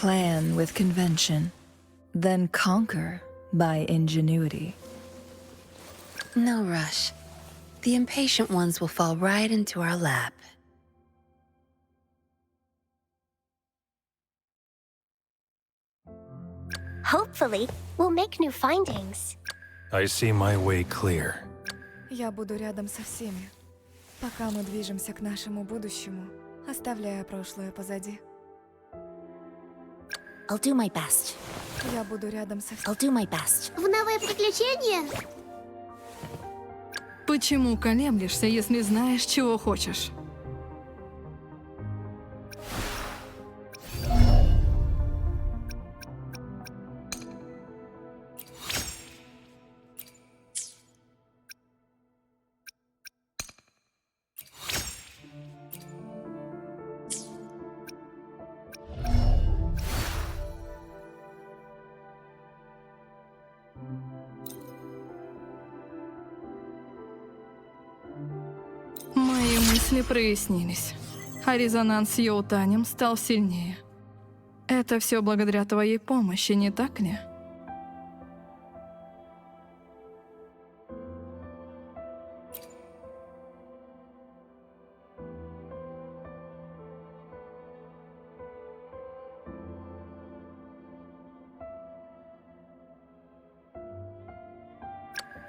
Plan with convention, then conquer by ingenuity. No rush. The impatient ones will fall right into our lap. Hopefully, we'll make new findings. I see my way clear. Я буду рядом со всеми, пока мы движемся к нашему будущему, оставляя прошлое позади. I'll do my best. Я буду рядом со всеми. I'll do my best. В новое приключение? Почему колеблешься, если знаешь, чего хочешь? Мои мысли прояснились, а резонанс с Йоутанем стал сильнее. Это все благодаря твоей помощи, не так ли?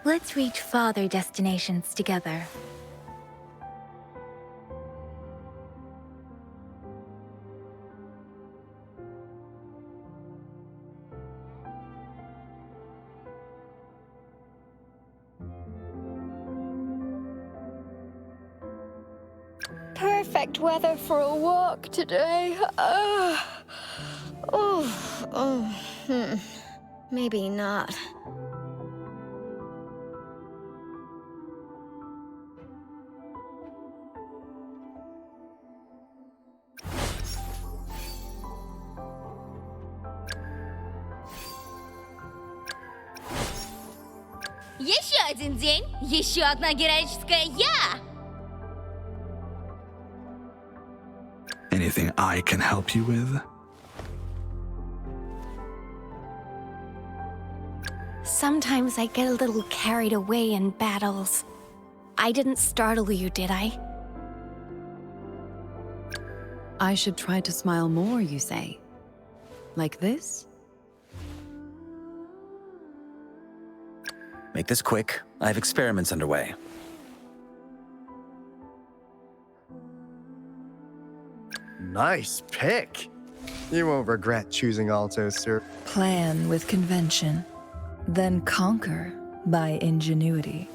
Let's reach farther destinations together. Perfect weather for a walk today. Maybe not. Еще один день, еще одна героическая я! Anything I can help you with? Sometimes I get a little carried away in battles. I didn't startle you, did I? I should try to smile more, you say? Like this? Make this quick. I have experiments underway. Nice pick. You won't regret choosing Alto, sir. Plan with convention, then conquer by ingenuity.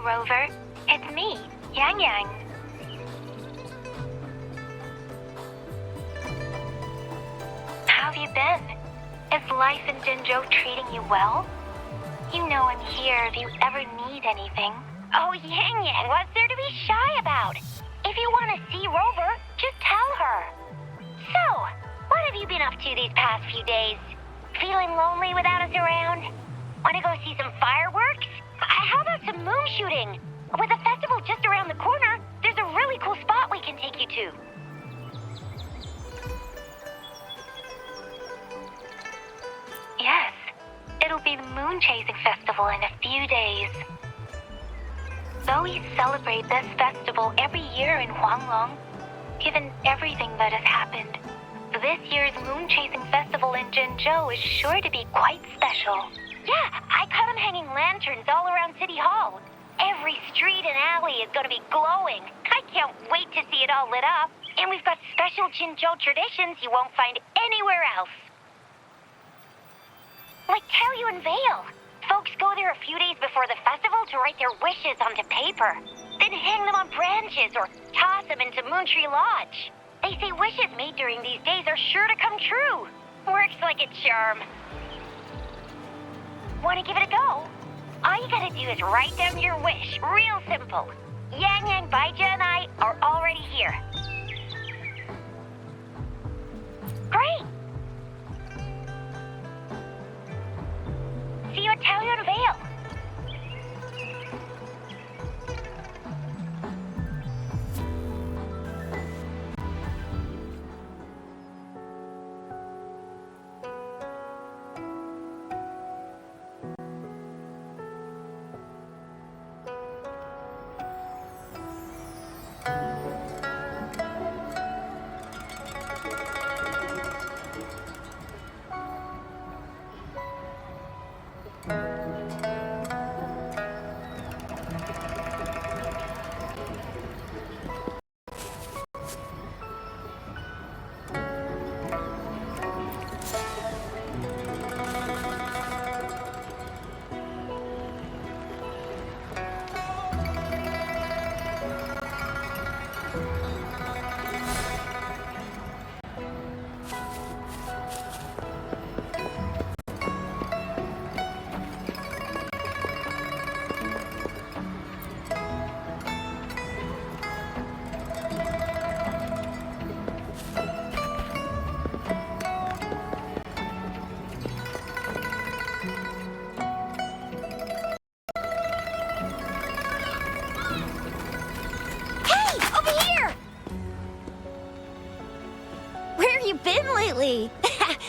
Rover. It's me, Yang Yang. How have you been? Is life in Jinzhou treating you well? You know I'm here if you ever need anything. Oh, Yang Yang, what's there to be shy about? If you want to see Rover, just tell her. So, what have you been up to these past few days? Feeling lonely without us around? Want to go see some fireworks? How about some moon shooting? With the festival just around the corner, there's a really cool spot we can take you to. Yes, it'll be the Moon Chasing Festival in a few days. Though we celebrate this festival every year in Huanglong, given everything that has happened, this year's Moon Chasing Festival in Jinzhou is sure to be quite special. Yeah, I caught them hanging lanterns all around City Hall. Every street and alley is going to be glowing. I can't wait to see it all lit up. And we've got special Jinzhou traditions you won't find anywhere else. Like Taoyuan Vale. Folks go there a few days before the festival to write their wishes onto paper. Then hang them on branches or toss them into Moontree Lodge. They say wishes made during these days are sure to come true. Works like a charm. Want to give it a go? All you gotta do is write down your wish. Real simple. Yang Yang, Baija, and I are already here. Great! See you at Taoyuan Vale.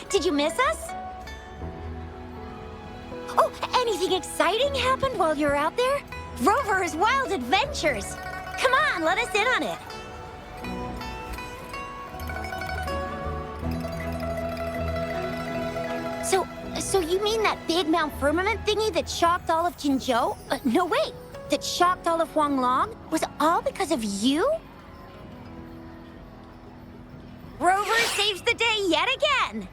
Did you miss us? Oh, anything exciting happened while you were out there? Rover's Wild Adventures! Come on, let us in on it! So you mean that big Mount Firmament thingy that shocked all of Jinzhou? No, wait! That shocked all of Huanglong? Was all because of you? Rover saves the day yet again!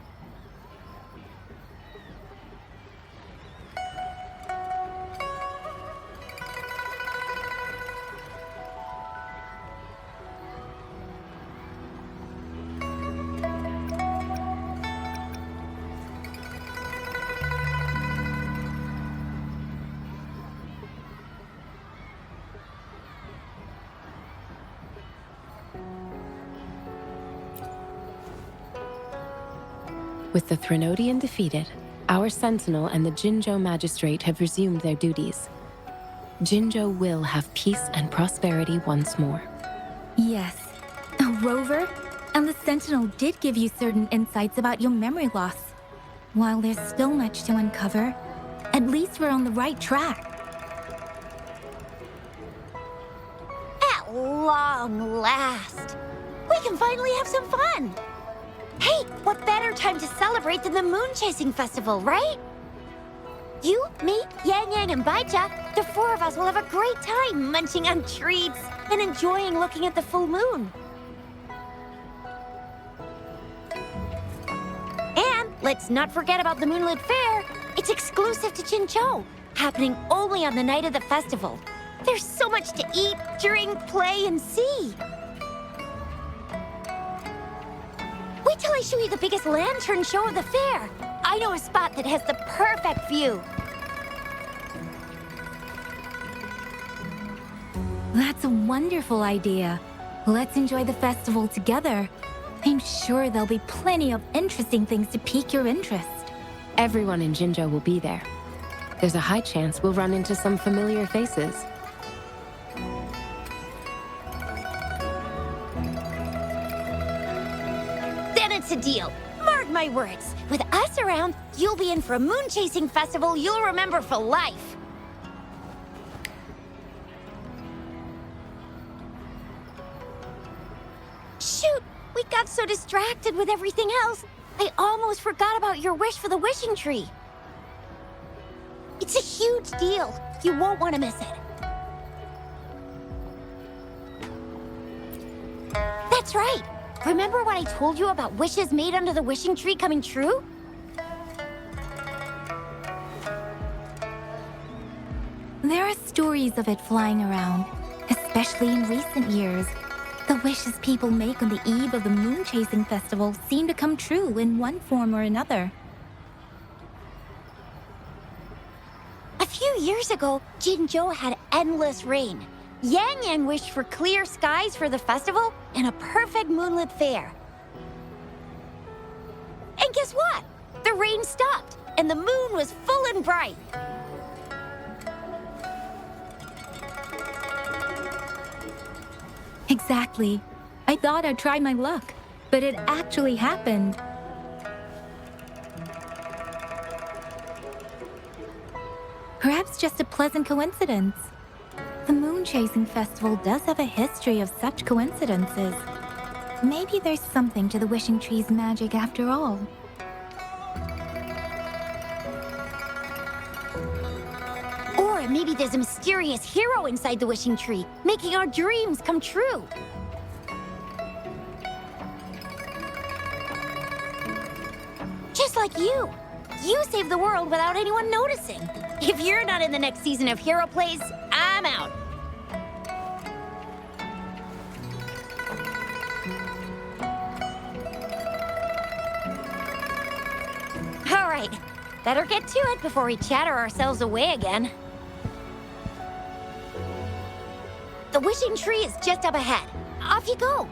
With the Threnodian defeated, our Sentinel and the Jinzhou Magistrate have resumed their duties. Jinzhou will have peace and prosperity once more. Yes. Rover and the Sentinel did give you certain insights about your memory loss. While there's still much to uncover, at least we're on the right track. At long last, we can finally have some fun. Hey, what better time to celebrate than the Moon Chasing Festival, right? You, me, Yang Yang, and Baija, the four of us will have a great time munching on treats and enjoying looking at the full moon. And let's not forget about the Moonlit Fair. It's exclusive to Jinzhou, happening only on the night of the festival. There's so much to eat, drink, play, and see. Wait till I show you the biggest lantern show of the fair? I know a spot that has the perfect view. That's a wonderful idea. Let's enjoy the festival together. I'm sure there'll be plenty of interesting things to pique your interest. Everyone in Jinzhou will be there. There's a high chance we'll run into some familiar faces. Then it's a deal. Mark my words. With us around, you'll be in for a moon chasing festival you'll remember for life. Shoot! We got so distracted with everything else, I almost forgot about your wish for the wishing tree. It's a huge deal. You won't want to miss it. That's right. Remember what I told you about wishes made under the wishing tree coming true? There are stories of it flying around, especially in recent years. The wishes people make on the eve of the moon chasing festival seem to come true in one form or another. A few years ago, Jinzhou had endless rain. Yang Yang wished for clear skies for the festival and a perfect moonlit fair. And guess what? The rain stopped, and the moon was full and bright. Exactly. I thought I'd try my luck, but it actually happened. Perhaps just a pleasant coincidence. The Moon Chasing Festival does have a history of such coincidences. Maybe there's something to the wishing tree's magic after all. Or maybe there's a mysterious hero inside the wishing tree, making our dreams come true. Just like you. You saved the world without anyone noticing. If you're not in the next season of Hero Plays, I'm out. All right, better get to it before we chatter ourselves away again. The wishing tree is just up ahead. Off you go.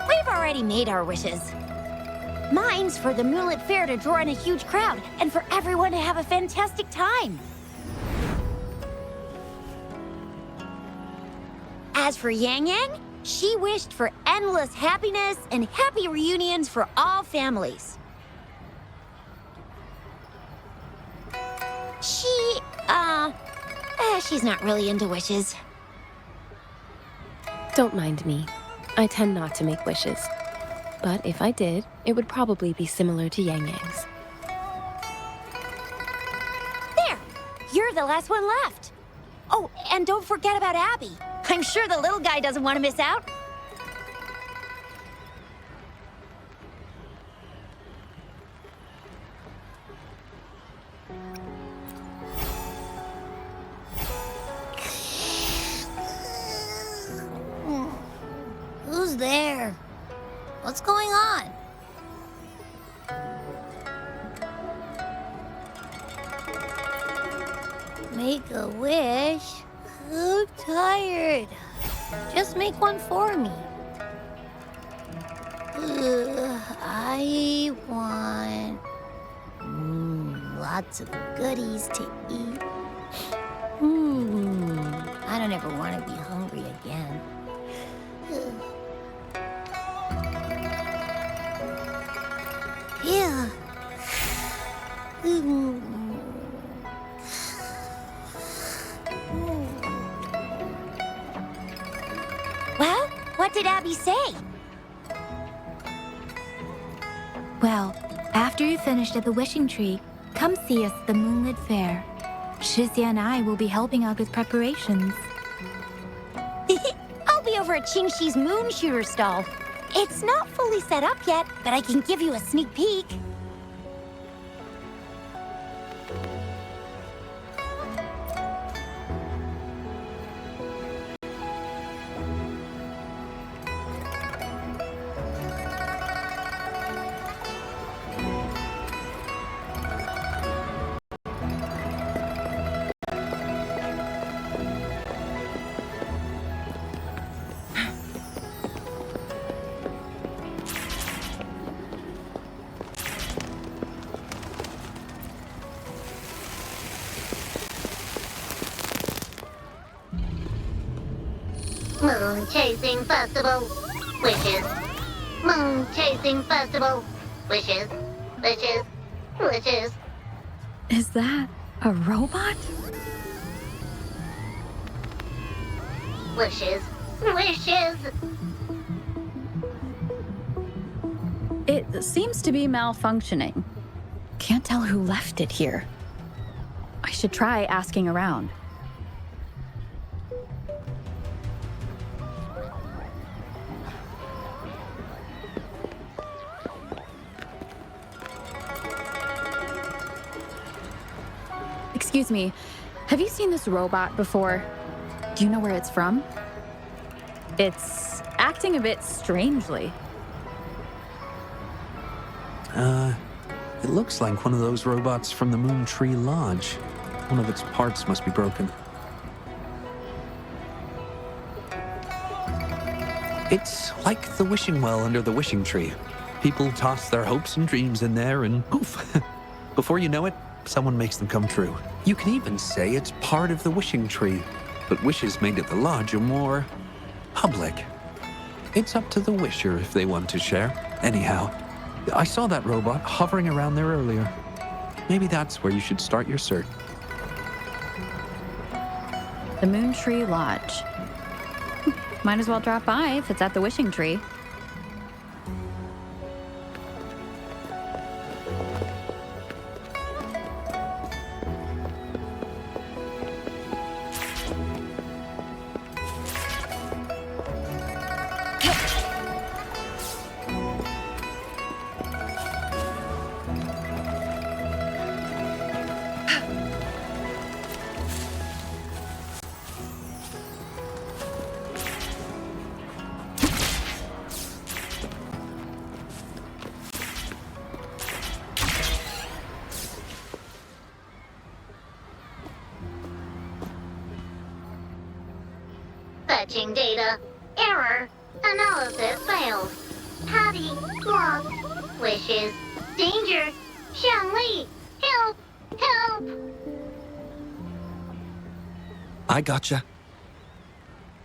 We've already made our wishes. Mine's for the Moonlit Fair to draw in a huge crowd and for everyone to have a fantastic time. As for Yang Yang, she wished for endless happiness and happy reunions for all families. She's not really into wishes. Don't mind me. I tend not to make wishes. But if I did, it would probably be similar to Yang Yang's. There! You're the last one left. Oh, and don't forget about Abby. I'm sure the little guy doesn't want to miss out. Who's there? What's going on? Make a wish? I'm tired. Just make one for me. I want lots of goodies to eat. I don't ever want to be hungry again. Yeah. Well, what did Abby say? Well, after you finished at the wishing tree, come see us at the Moonlit Fair. Shizia and I will be helping out with preparations. I'll be over at Qingxi's moon shooter stall. It's not fully set up yet, but I can give you a sneak peek. Moon Chasing Festival. Wishes. Moon Chasing Festival. Wishes. Wishes. Wishes. Is that a robot? Wishes. Wishes. It seems to be malfunctioning. Can't tell who left it here. I should try asking around. Excuse me, have you seen this robot before? Do you know where it's from? It's acting a bit strangely. It looks like one of those robots from the Moon Tree Lodge. One of its parts must be broken. It's like the wishing well under the wishing tree. People toss their hopes and dreams in there and poof. Before you know it, someone makes them come true. You can even say it's part of the wishing tree, but wishes made at the lodge are more public. It's up to the wisher if they want to share. Anyhow, I saw that robot hovering around there earlier. Maybe that's where you should start your search. The Moon Tree Lodge. Might as well drop by if it's at the wishing tree. Fetching data. Error. Analysis failed. Patty lost. Wishes. Danger. Xiangli. Help. Help. I gotcha.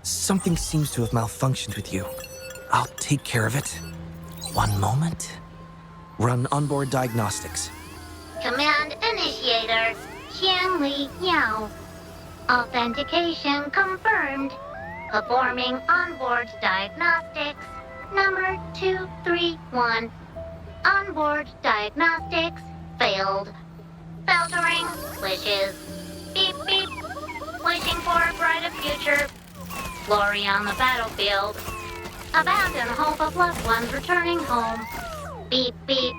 Something seems to have malfunctioned with you. I'll take care of it. One moment. Run onboard diagnostics. Command initiator. Xiangli Yao. Authentication confirmed. Performing onboard diagnostics. Number 231. Onboard diagnostics failed. Filtering wishes. Beep beep. Wishing for a brighter future. Glory on the battlefield. Abandon hope of loved ones returning home. Beep beep.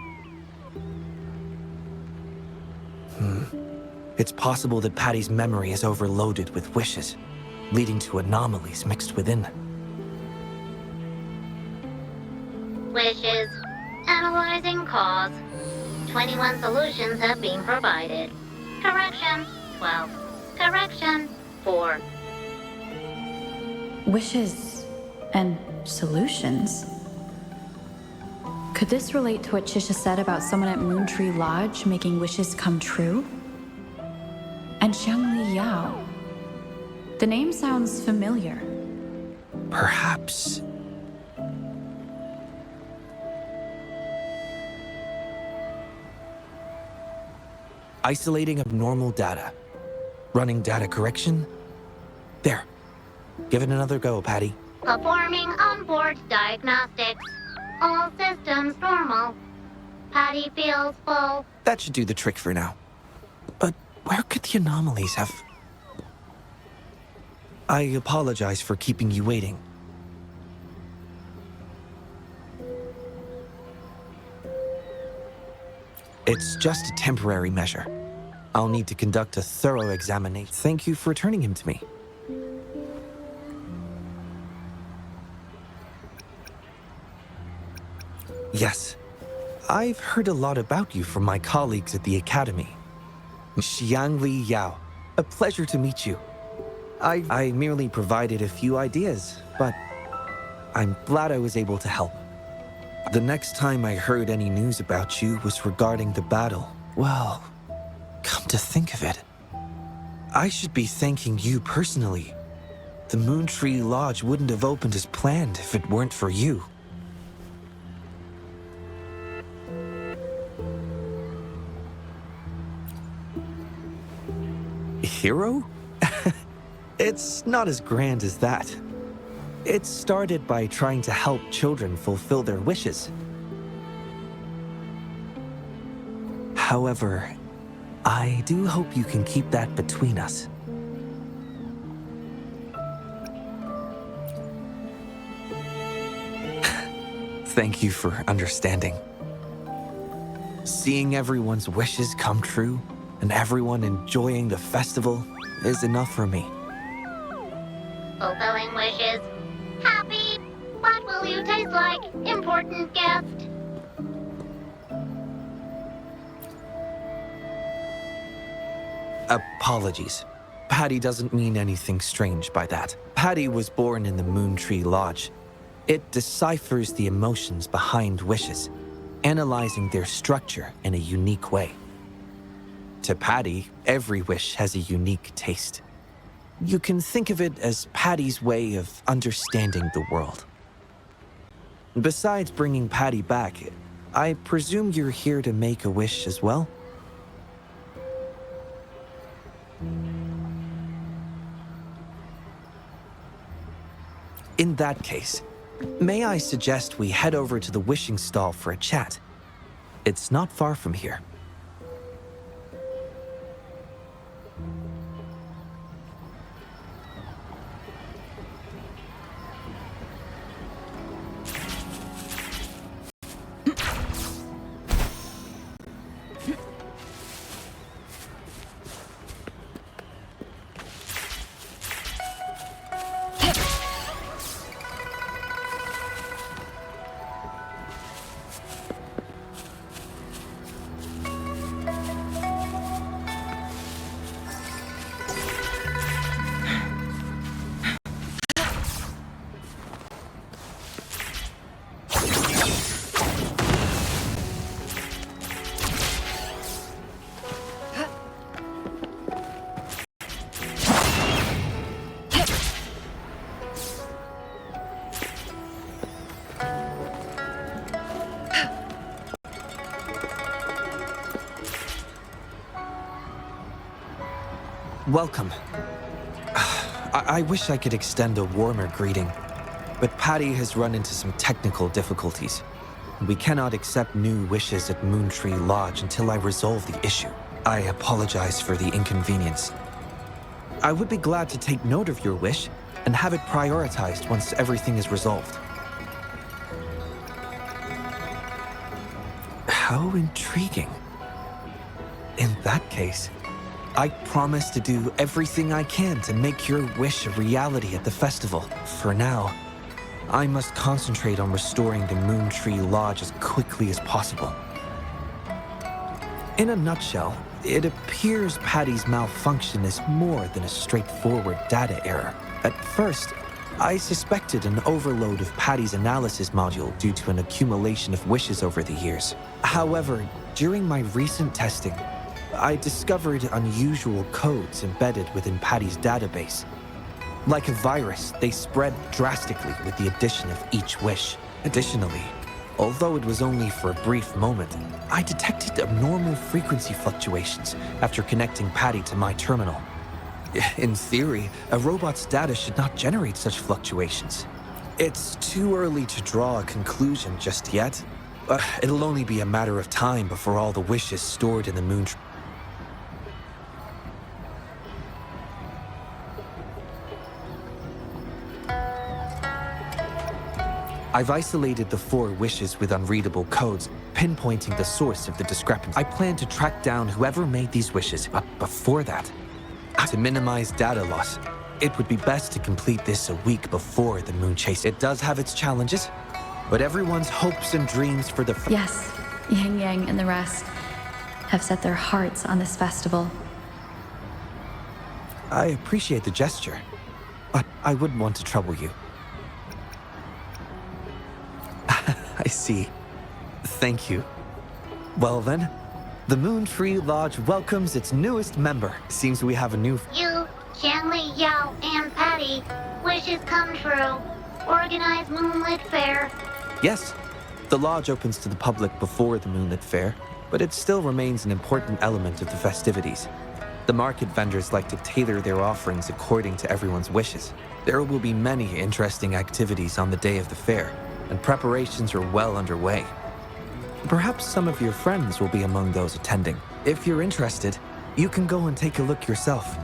It's possible that Patty's memory is overloaded with wishes, leading to anomalies mixed within. Wishes. Analyzing cause. 21 solutions have been provided. Correction, 12. Correction, 4. Wishes and solutions? Could this relate to what Chisha said about someone at Moon Tree Lodge making wishes come true? And Xiangli Yao. The name sounds familiar. Perhaps. Isolating abnormal data. Running data correction. There. Give it another go, Patty. Performing onboard diagnostics. All systems normal. Patty feels full. That should do the trick for now. But where could the anomalies have... I apologize for keeping you waiting. It's just a temporary measure. I'll need to conduct a thorough examination. Thank you for returning him to me. Yes. I've heard a lot about you from my colleagues at the Academy. Xiangli Yao. A pleasure to meet you. I merely provided a few ideas, but I'm glad I was able to help. The next time I heard any news about you was regarding the battle. Well, come to think of it, I should be thanking you personally. The Moon Tree Lodge wouldn't have opened as planned if it weren't for you. Hero? It's not as grand as that. It started by trying to help children fulfill their wishes. However, I do hope you can keep that between us. Thank you for understanding. Seeing everyone's wishes come true and everyone enjoying the festival is enough for me. Fulfilling wishes. Happy. What will you taste like, important guest? Apologies. Patty doesn't mean anything strange by that. Patty was born in the Moon Tree Lodge. It deciphers the emotions behind wishes, analyzing their structure in a unique way. To Patty, every wish has a unique taste. You can think of it as Patty's way of understanding the world. Besides bringing Patty back, I presume you're here to make a wish as well? In that case, may I suggest we head over to the wishing stall for a chat? It's not far from here. Welcome. I wish I could extend a warmer greeting, but Patty has run into some technical difficulties. We cannot accept new wishes at Moon Tree Lodge until I resolve the issue. I apologize for the inconvenience. I would be glad to take note of your wish and have it prioritized once everything is resolved. How intriguing. In that case, I promise to do everything I can to make your wish a reality at the festival. For now, I must concentrate on restoring the Moon Tree Lodge as quickly as possible. In a nutshell, it appears Patty's malfunction is more than a straightforward data error. At first, I suspected an overload of Patty's analysis module due to an accumulation of wishes over the years. However, during my recent testing, I discovered unusual codes embedded within Patty's database. Like a virus, they spread drastically with the addition of each wish. Additionally, although it was only for a brief moment, I detected abnormal frequency fluctuations after connecting Patty to my terminal. In theory, a robot's data should not generate such fluctuations. It's too early to draw a conclusion just yet. It'll only be a matter of time before all the wishes stored in the Moon Tree. I've isolated the 4 wishes with unreadable codes, pinpointing the source of the discrepancy. I plan to track down whoever made these wishes, but before that, to minimize data loss, it would be best to complete this a week before the moon chase. It does have its challenges, but everyone's hopes and dreams for the... Yes, Yang Yang and the rest have set their hearts on this festival. I appreciate the gesture, but I wouldn't want to trouble you. I see. Thank you. Well then, the Moon Tree Lodge welcomes its newest member. Seems we have a new... You Xiangli, Yao, and Patty, wishes come true. Organize Moonlit Fair. Yes, the lodge opens to the public before the Moonlit Fair, but it still remains an important element of the festivities. The market vendors like to tailor their offerings according to everyone's wishes. There will be many interesting activities on the day of the fair, and preparations are well underway. Perhaps some of your friends will be among those attending. If you're interested, you can go and take a look yourself.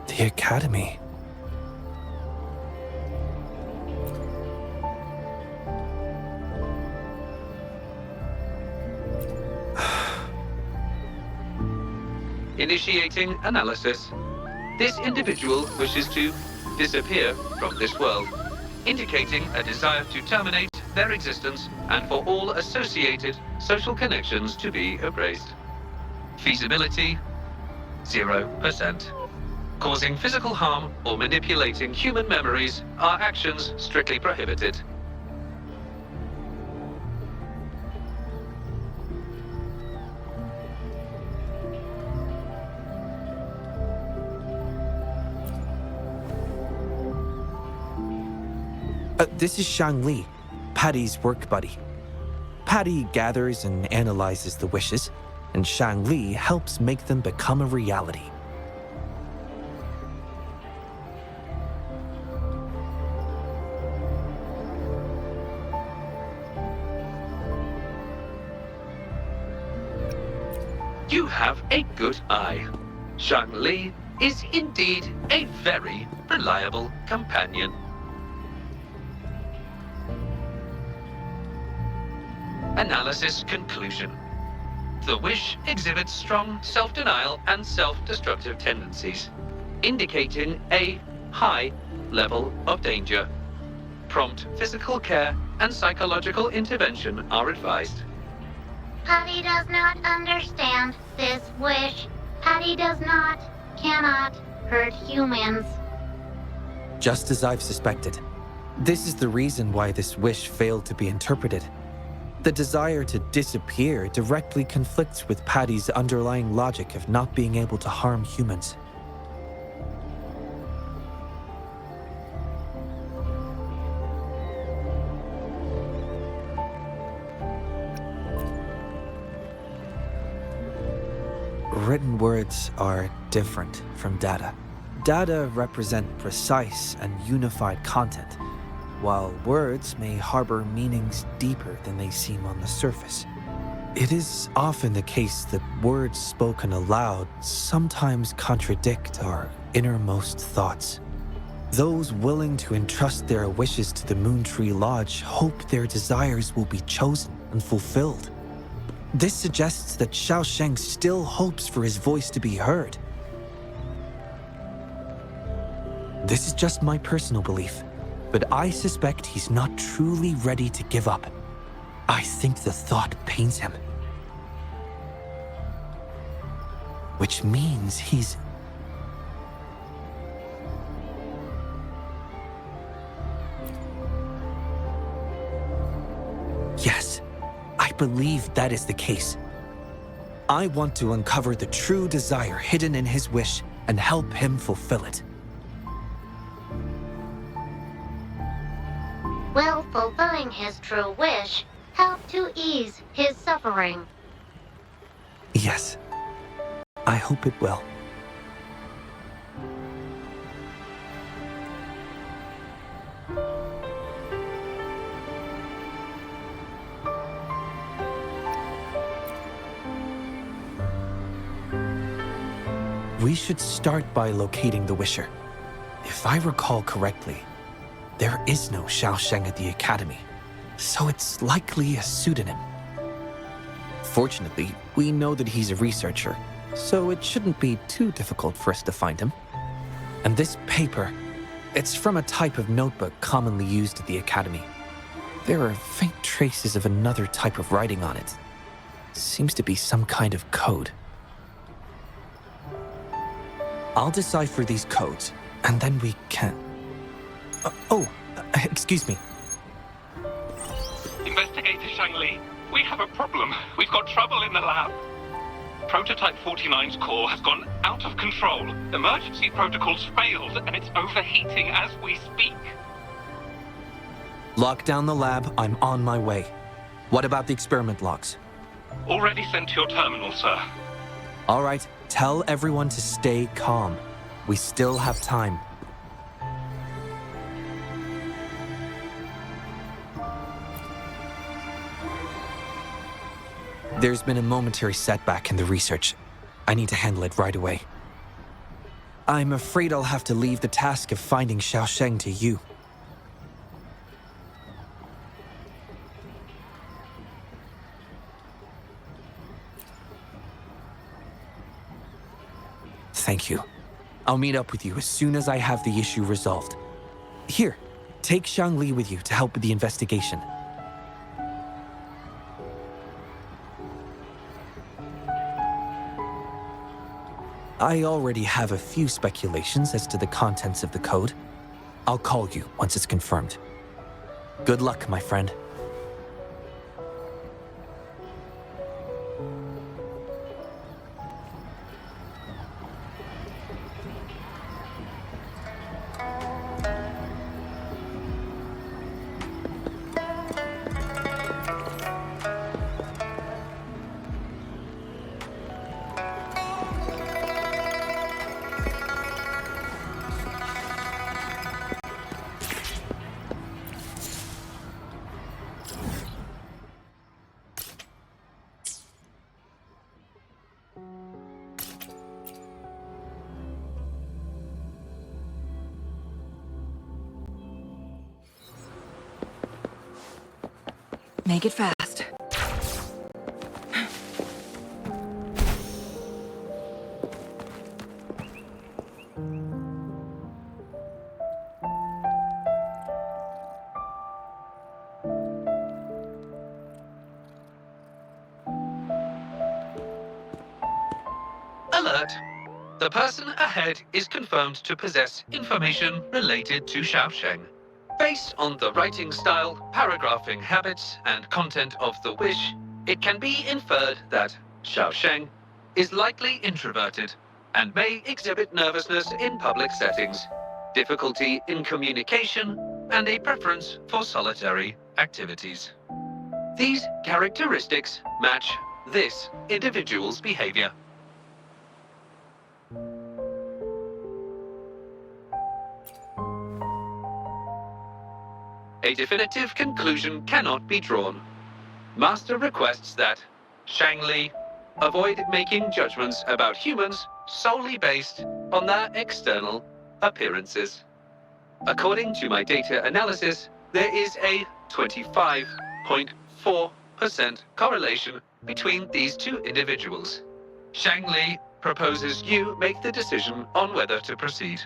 The Academy. Initiating analysis. This individual wishes to disappear from this world, indicating a desire to terminate their existence and for all associated social connections to be erased. Feasibility, 0%. Causing physical harm or manipulating human memories are actions strictly prohibited. This is Xiangli, Patty's work buddy. Patty gathers and analyzes the wishes, and Xiangli helps make them become a reality. You have a good eye. Xiangli is indeed a very reliable companion. Analysis conclusion. The wish exhibits strong self-denial and self-destructive tendencies, indicating a high level of danger. Prompt physical care and psychological intervention are advised. Patty does not understand this wish. Patty does not, cannot hurt humans. Just as I've suspected. This is the reason why this wish failed to be interpreted. The desire to disappear directly conflicts with Patty's underlying logic of not being able to harm humans. Written words are different from data. Data represent precise and unified content, while words may harbor meanings deeper than they seem on the surface. It is often the case that words spoken aloud sometimes contradict our innermost thoughts. Those willing to entrust their wishes to the Moontree Lodge hope their desires will be chosen and fulfilled. This suggests that Xiaosheng still hopes for his voice to be heard. This is just my personal belief, but I suspect he's not truly ready to give up. I think the thought pains him. Which means he's... Yes, I believe that is the case. I want to uncover the true desire hidden in his wish and help him fulfill it. Will fulfilling his true wish help to ease his suffering? Yes, I hope it will. We should start by locating the Wisher. If I recall correctly, there is no Xiaosheng at the Academy, so it's likely a pseudonym. Fortunately, we know that he's a researcher, so it shouldn't be too difficult for us to find him. And this paper, it's from a type of notebook commonly used at the Academy. There are faint traces of another type of writing on it. Seems to be some kind of code. I'll decipher these codes, and then we can... excuse me. Investigator Shangli, we have a problem. We've got trouble in the lab. Prototype 49's core has gone out of control. Emergency protocols failed, and it's overheating as we speak. Lock down the lab. I'm on my way. What about the experiment logs? Already sent to your terminal, sir. All right, tell everyone to stay calm. We still have time. There's been a momentary setback in the research. I need to handle it right away. I'm afraid I'll have to leave the task of finding Xiaosheng to you. Thank you. I'll meet up with you as soon as I have the issue resolved. Here, take Shangli with you to help with the investigation. I already have a few speculations as to the contents of the code. I'll call you once it's confirmed. Good luck, my friend. Make it fast. Alert! The person ahead is confirmed to possess information related to Xiaosheng. Based on the writing style, paragraphing habits, and content of the wish, it can be inferred that Xiaosheng is likely introverted and may exhibit nervousness in public settings, difficulty in communication, and a preference for solitary activities. These characteristics match this individual's behavior. A definitive conclusion cannot be drawn. Master requests that Shangli avoid making judgments about humans solely based on their external appearances. According to my data analysis, there is a 25.4% correlation between these two individuals. Shangli proposes you make the decision on whether to proceed.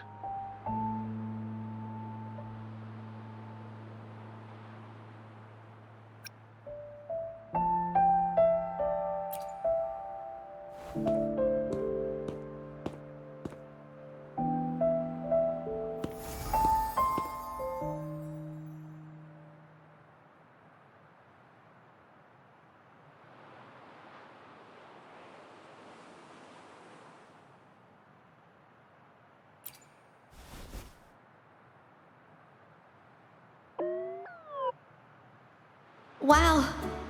Wow,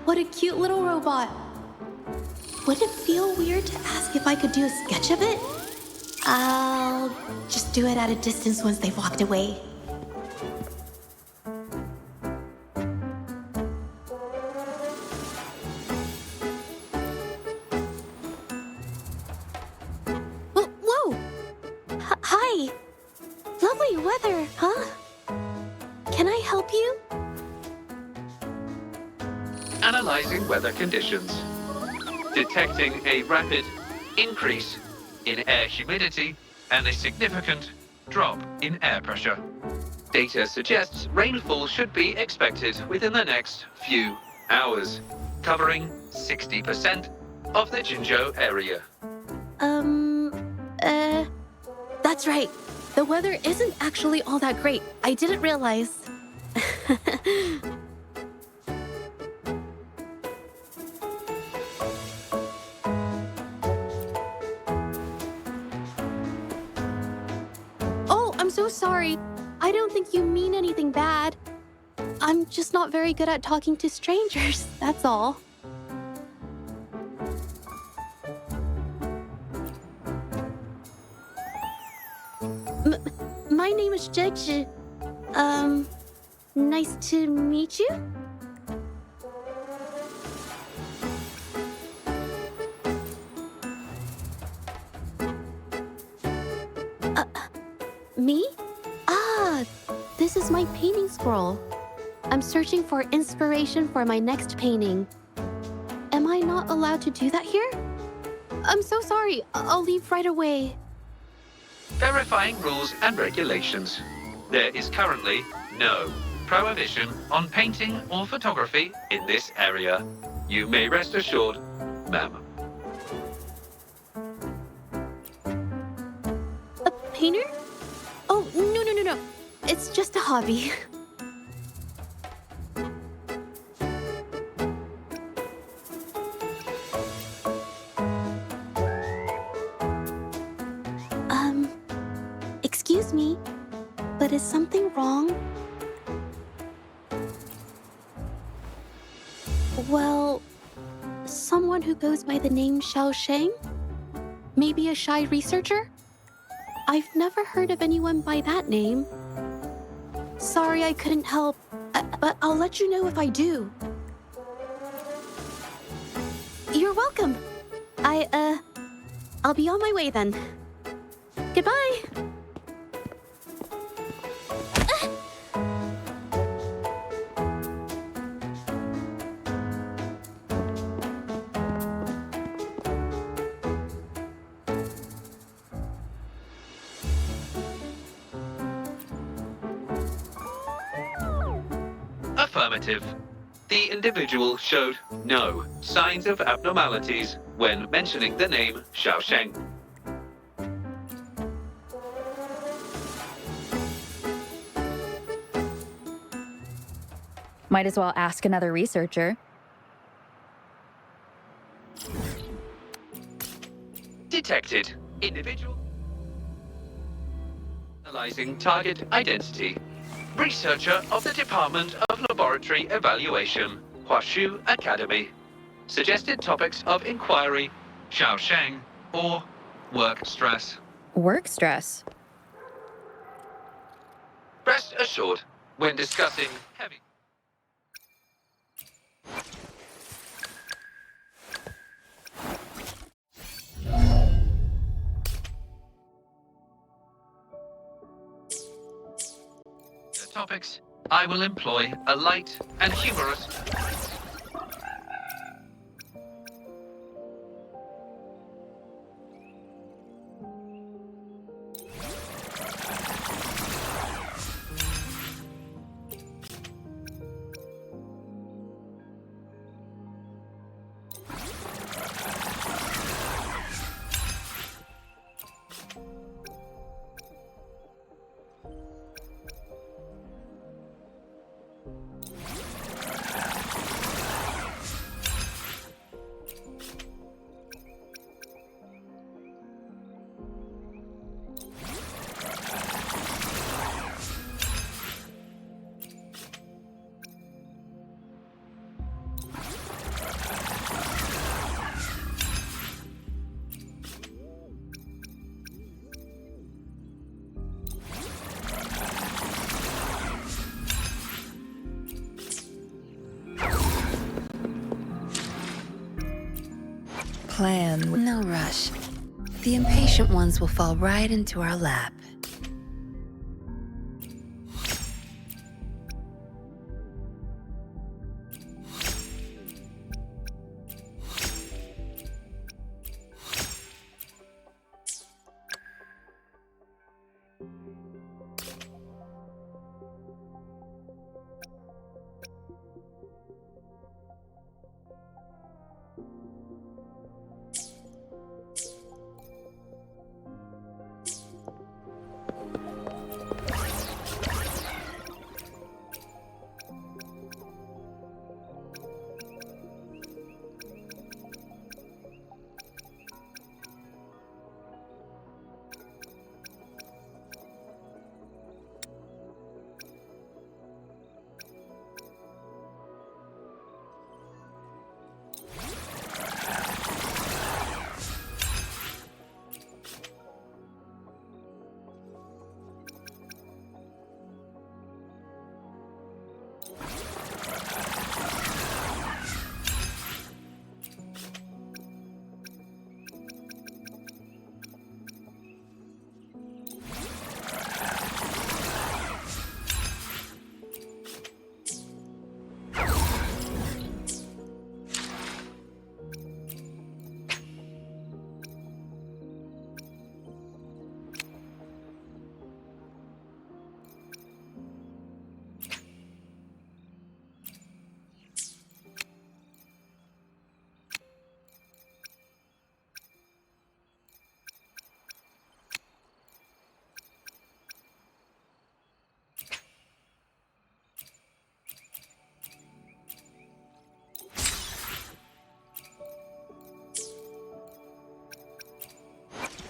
what a cute little robot. Would it feel weird to ask if I could do a sketch of it? I'll just do it at a distance once they've walked away. Whoa! Hi! Lovely weather, huh? Can I help you? Analyzing weather conditions. Detecting a rapid increase in air humidity and a significant drop in air pressure. Data suggests rainfall should be expected within the next few hours, covering 60% of the Jinzhou area. That's right. The weather isn't actually all that great. I didn't realize. I'm so sorry. I don't think you mean anything bad. I'm just not very good at talking to strangers, that's all. My name is Zhezhi. Nice to meet you? Me? Ah, this is my painting scroll. I'm searching for inspiration for my next painting. Am I not allowed to do that here? I'm so sorry. I'll leave right away. Verifying rules and regulations. There is currently no prohibition on painting or photography in this area. You may rest assured, ma'am. A painter? Oh, no. It's just a hobby. Excuse me, but is something wrong? Well, someone who goes by the name Xiaosheng? Maybe a shy researcher? I've never heard of anyone by that name. Sorry I couldn't help, but I'll let you know if I do. You're welcome. I'll be on my way then. Goodbye. Affirmative. The individual showed no signs of abnormalities when mentioning the name Xiaosheng. Might as well ask another researcher. Detected. Individual. Analyzing target identity. Researcher of the Department of Laboratory Evaluation, Huashu Academy. Suggested topics of inquiry, Xiaosheng, or work stress. Work stress? Rest assured, when discussing heavy... topics, I will employ a light and humorous... Plan with no rush. The impatient ones will fall right into our lap.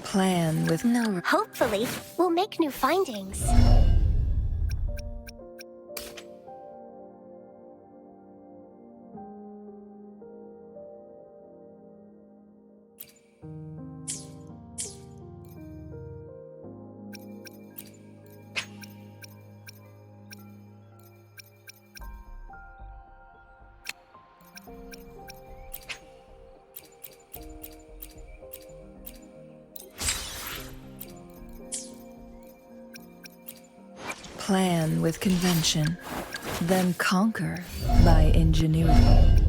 Plan with no... Hopefully, we'll make new findings. Plan with convention, then conquer by ingenuity.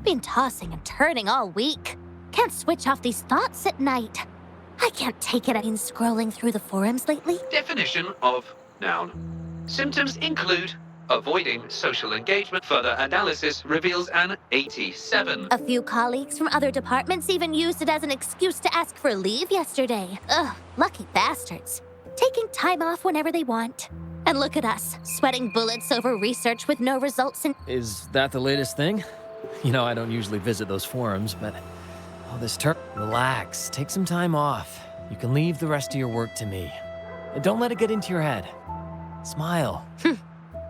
Been tossing and turning all week. Can't switch off these thoughts at night. I can't take it. I've been scrolling through the forums lately. Definition of noun. Symptoms include Avoiding social engagement. Further analysis reveals an 87. A few colleagues from other departments even used it as an excuse to ask for leave yesterday. Ugh, lucky bastards. Taking time off whenever they want. And look at us, sweating bullets over research with no results in— Is that the latest thing? You know, I don't usually visit those forums, but... Oh, this term... Relax, take some time off. You can leave the rest of your work to me. And don't let it get into your head. Smile.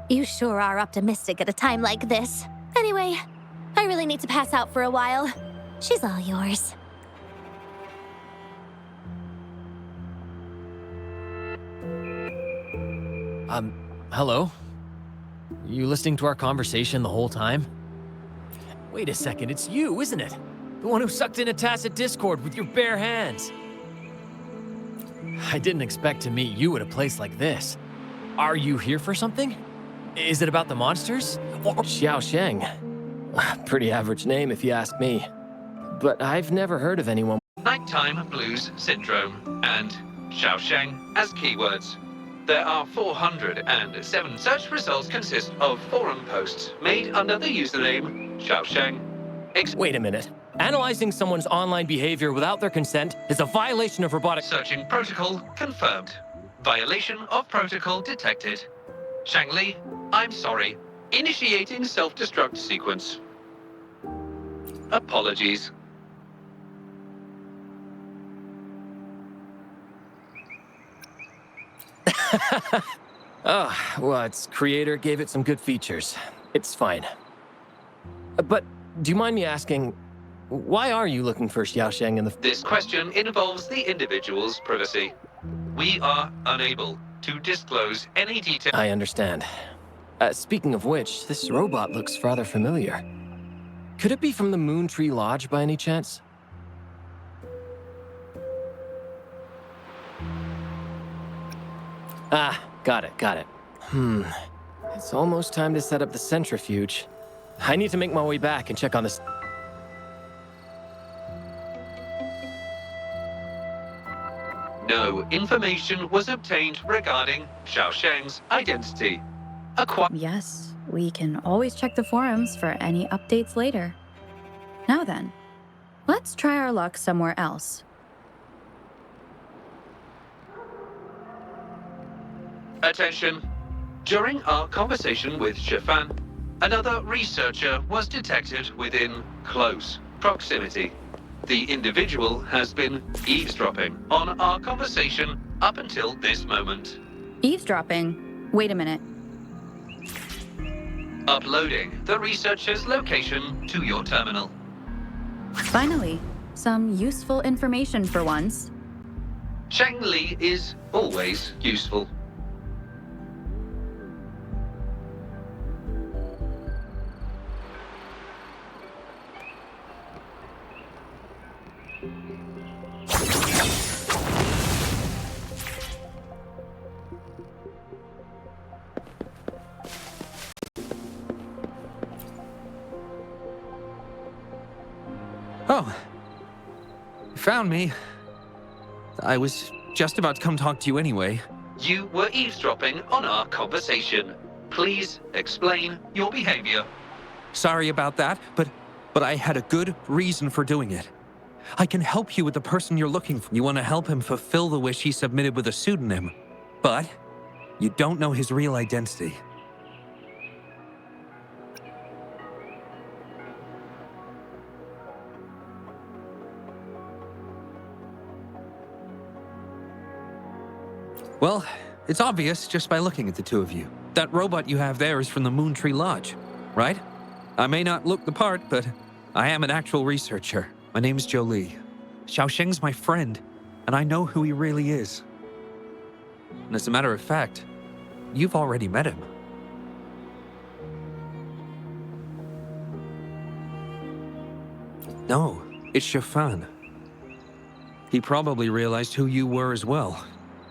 You sure are optimistic at a time like this. Anyway, I really need to pass out for a while. She's all yours. Hello? You listening to our conversation the whole time? Wait a second, it's you, isn't it? The one who sucked in a tacit discord with your bare hands. I didn't expect to meet you at a place like this. Are you here for something? Is it about the monsters? Or Xiao Sheng? Pretty average name if you ask me. But I've never heard of anyone. Nighttime blues syndrome and Xiaosheng as keywords. There are 407. Search results consist of forum posts made under the username Xiaosheng. Wait a minute. Analyzing someone's online behavior without their consent is a violation of robotic— Searching protocol confirmed. Violation of protocol detected. Shangli, I'm sorry. Initiating self-destruct sequence. Apologies. Oh, well, its creator gave it some good features. It's fine. But do you mind me asking, why are you looking for Xiaosheng in the— This question involves the individual's privacy. We are unable to disclose any detail. I understand. Speaking of which, this robot looks rather familiar. Could it be from the Moon Tree Lodge by any chance? Ah, got it. It's almost time to set up the centrifuge. I need to make my way back and check on this. No information was obtained regarding Xiaosheng's identity. Yes, we can always check the forums for any updates later. Now then, let's try our luck somewhere else. Attention. During our conversation with Shifan, another researcher was detected within close proximity. The individual has been eavesdropping on our conversation up until this moment. Eavesdropping? Wait a minute. Uploading the researcher's location to your terminal. Finally, some useful information for once. Cheng Li is always useful. Oh, you found me. I was just about to come talk to you anyway. You were eavesdropping on our conversation. Please explain your behavior. Sorry about that, but I had a good reason for doing it. I can help you with the person you're looking for. You want to help him fulfill the wish he submitted with a pseudonym, but you don't know his real identity. Well, it's obvious just by looking at the two of you. That robot you have there is from the Moon Tree Lodge, right? I may not look the part, but I am an actual researcher. My name's Jolie. Xiaosheng's my friend, and I know who he really is. And as a matter of fact, you've already met him. No, it's Shifan. He probably realized who you were as well.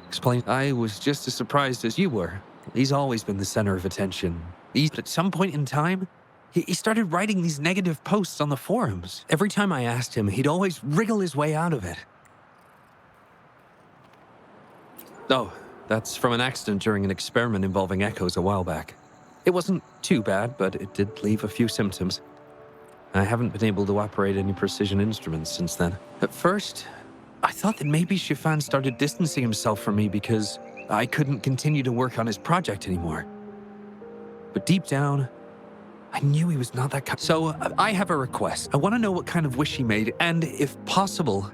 Explain. I was just as surprised as you were. He's always been the center of attention. But at some point in time, he started writing these negative posts on the forums. Every time I asked him, he'd always wriggle his way out of it. Oh, that's from an accident during an experiment involving echoes a while back. It wasn't too bad, but it did leave a few symptoms. I haven't been able to operate any precision instruments since then. At first, I thought that maybe Chiffon started distancing himself from me because I couldn't continue to work on his project anymore. But deep down, I knew he was not that kind. So I have a request. I want to know what kind of wish he made, and if possible,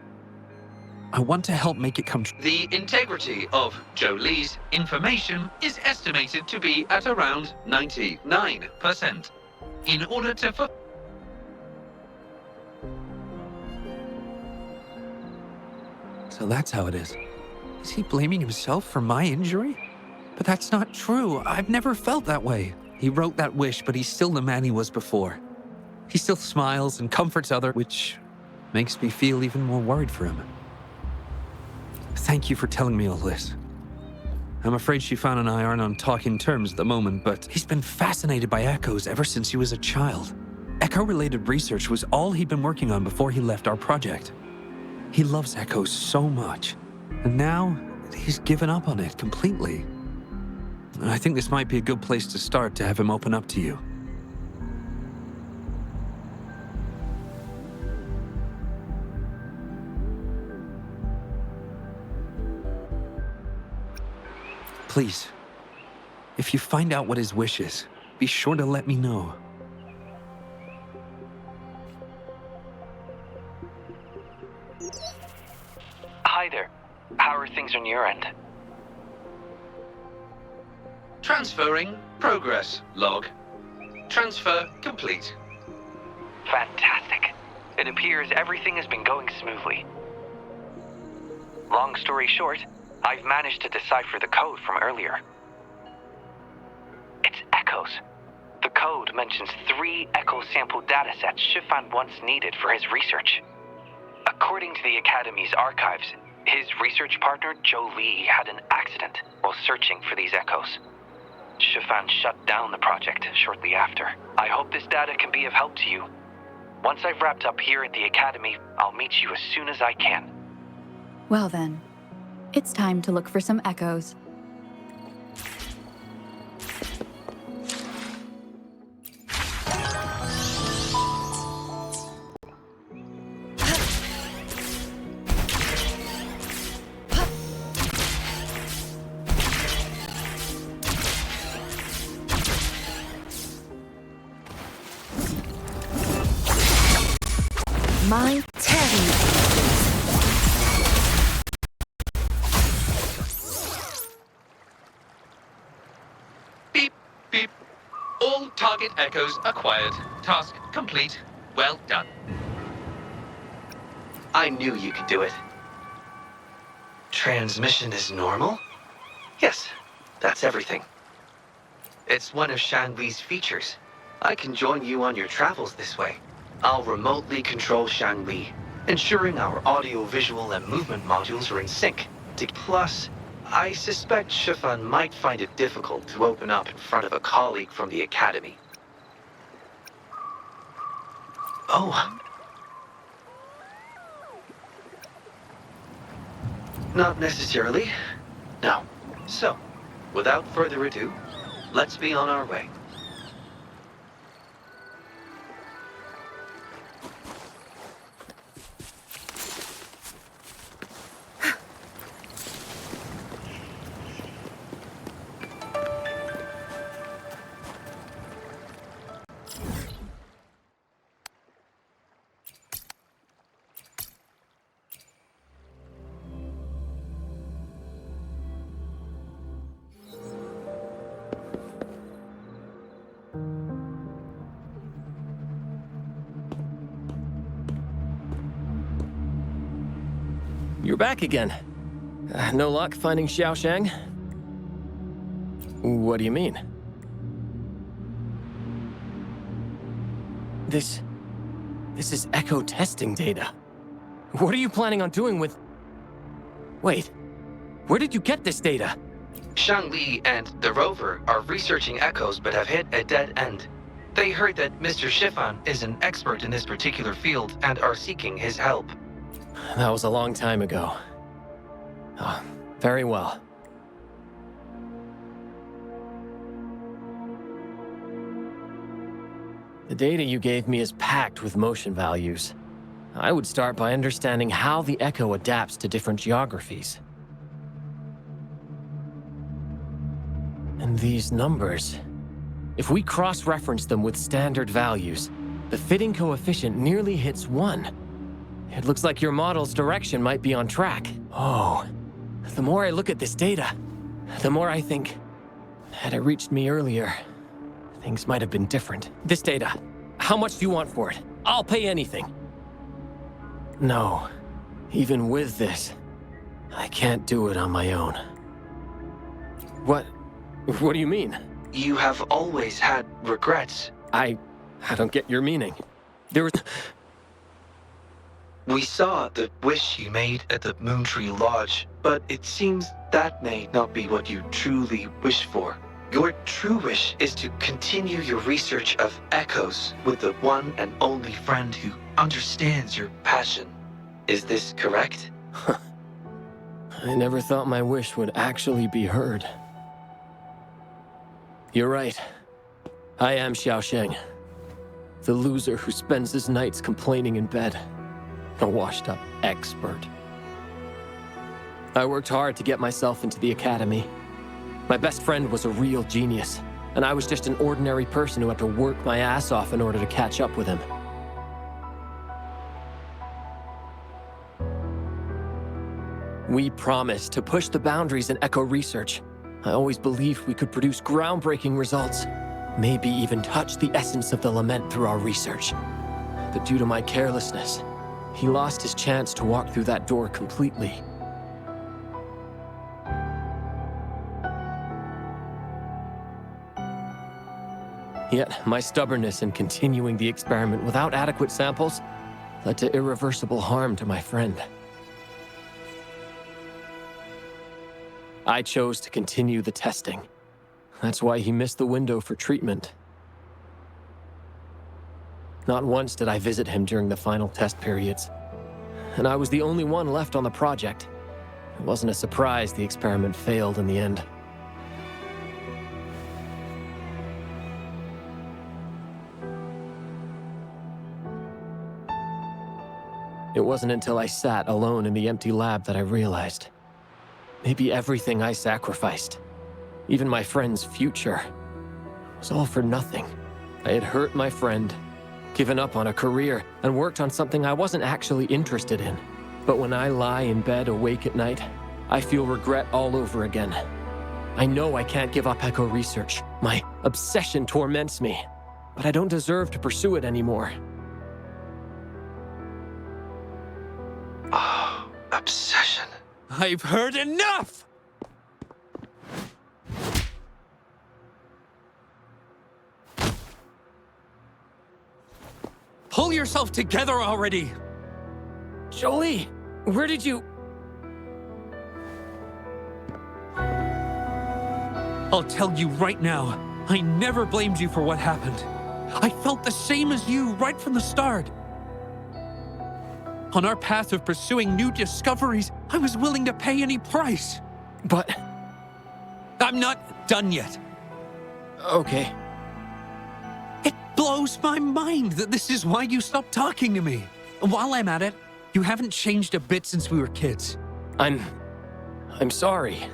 I want to help make it come true. The integrity of Jolie's information is estimated to be at around 99%. In order to... So that's how it is. Is he blaming himself for my injury? But that's not true. I've never felt that way. He wrote that wish, but he's still the man he was before. He still smiles and comforts others, which makes me feel even more worried for him. Thank you for telling me all this. I'm afraid Chiffon and I aren't on talking terms at the moment, but he's been fascinated by echoes ever since he was a child. Echo-related research was all he'd been working on before he left our project. He loves echoes so much, and now he's given up on it completely. I think this might be a good place to start to have him open up to you. Please, if you find out what his wish is, be sure to let me know. Hi there. How are things on your end? Transferring progress log. Transfer complete. Fantastic. It appears everything has been going smoothly. Long story short, I've managed to decipher the code from earlier. It's echoes. The code mentions 3 echo sample datasets Chiffon once needed for his research. According to the Academy's archives, his research partner, Jolie, had an accident while searching for these echoes. Chiffon shut down the project shortly after. I hope this data can be of help to you. Once I've wrapped up here at the Academy, I'll meet you as soon as I can. Well then, it's time to look for some echoes. My terrible. Beep, beep. All target echoes acquired. Task complete. Well done. I knew you could do it. Transmission is normal? Yes, that's everything. It's one of Shanli's features. I can join you on your travels this way. I'll remotely control Shanli, ensuring our audio, visual, and movement modules are in sync. Plus, I suspect Chiffon might find it difficult to open up in front of a colleague from the Academy. Oh. Not necessarily. No. So, without further ado, let's be on our way. You're back again. No luck finding Xiaoshang? What do you mean? This is echo testing data. What are you planning on doing with... Wait, where did you get this data? Shangli and the rover are researching echoes but have hit a dead end. They heard that Mr. Chiffon is an expert in this particular field and are seeking his help. That was a long time ago. Oh, very well. The data you gave me is packed with motion values. I would start by understanding how the echo adapts to different geographies. And these numbers, if we cross-reference them with standard values, the fitting coefficient nearly hits 1. It looks like your model's direction might be on track. Oh, the more I look at this data, the more I think, had it reached me earlier, things might have been different. This data, how much do you want for it? I'll pay anything. No, even with this, I can't do it on my own. What do you mean? You have always had regrets. I don't get your meaning. There was... We saw the wish you made at the Moontree Lodge, but it seems that may not be what you truly wish for. Your true wish is to continue your research of echoes with the one and only friend who understands your passion. Is this correct? I never thought my wish would actually be heard. You're right. I am Xiaosheng, the loser who spends his nights complaining in bed. A washed-up expert. I worked hard to get myself into the academy. My best friend was a real genius, and I was just an ordinary person who had to work my ass off in order to catch up with him. We promised to push the boundaries in echo research. I always believed we could produce groundbreaking results, maybe even touch the essence of the lament through our research. But due to my carelessness, he lost his chance to walk through that door completely. Yet, my stubbornness in continuing the experiment without adequate samples led to irreversible harm to my friend. I chose to continue the testing. That's why he missed the window for treatment. Not once did I visit him during the final test periods, and I was the only one left on the project. It wasn't a surprise the experiment failed in the end. It wasn't until I sat alone in the empty lab that I realized. Maybe everything I sacrificed, even my friend's future, was all for nothing. I had hurt my friend, given up on a career, and worked on something I wasn't actually interested in. But when I lie in bed awake at night, I feel regret all over again. I know I can't give up echo research. My obsession torments me, but I don't deserve to pursue it anymore. Oh, obsession. I've heard enough! Pull yourself together already! Jolie, where did you... I'll tell you right now, I never blamed you for what happened. I felt the same as you right from the start. On our path of pursuing new discoveries, I was willing to pay any price. But... I'm not done yet. Okay. It blows my mind that this is why you stopped talking to me. While I'm at it, you haven't changed a bit since we were kids. I'm sorry.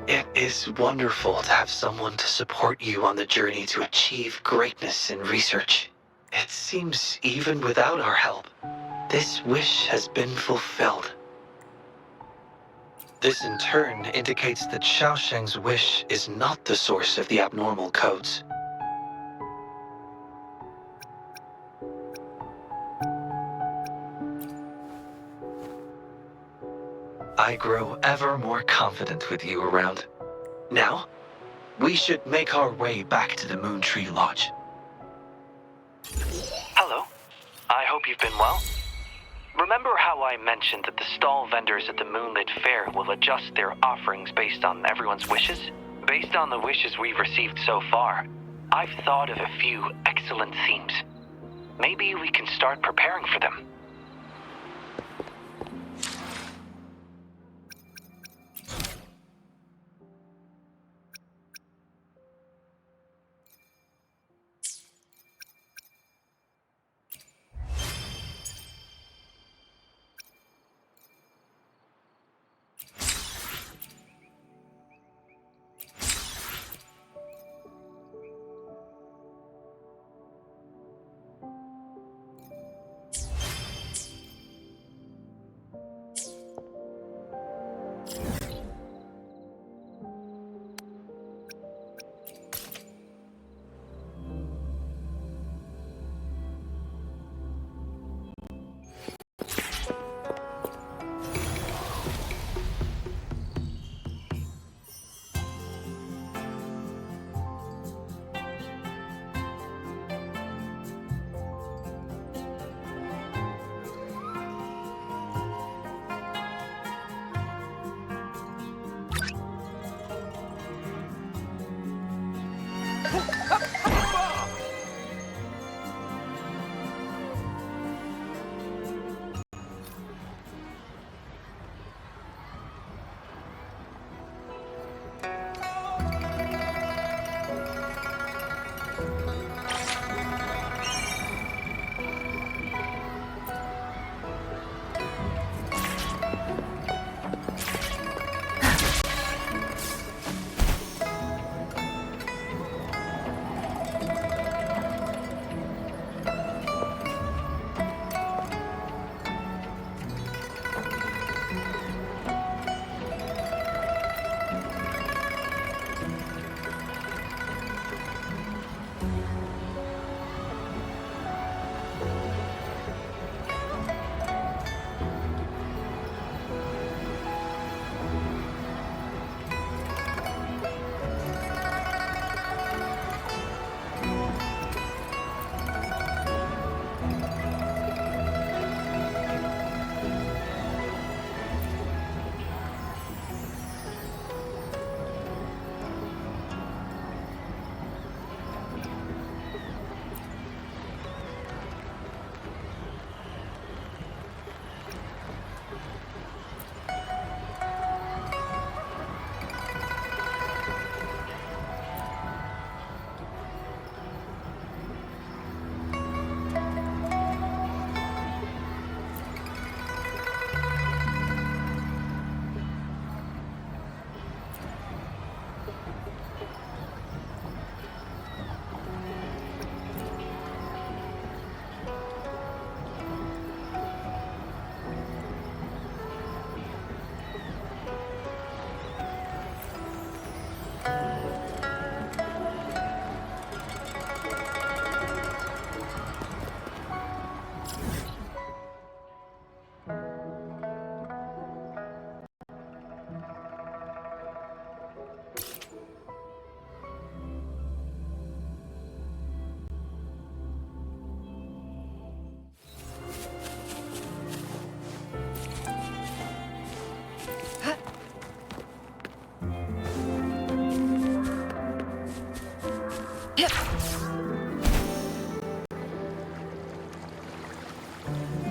It is wonderful to have someone to support you on the journey to achieve greatness in research. It seems even without our help, this wish has been fulfilled. This in turn indicates that Xiaosheng's wish is not the source of the abnormal codes. I grow ever more confident with you around. Now, we should make our way back to the Moontree Lodge. Hello. I hope you've been well. Remember how I mentioned that the stall vendors at the Moonlit Fair will adjust their offerings based on everyone's wishes? Based on the wishes we've received so far, I've thought of a few excellent themes. Maybe we can start preparing for them.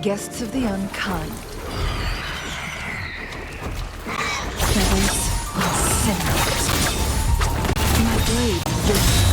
Guests of the unkind. Feathers and sinners. My blade yearns.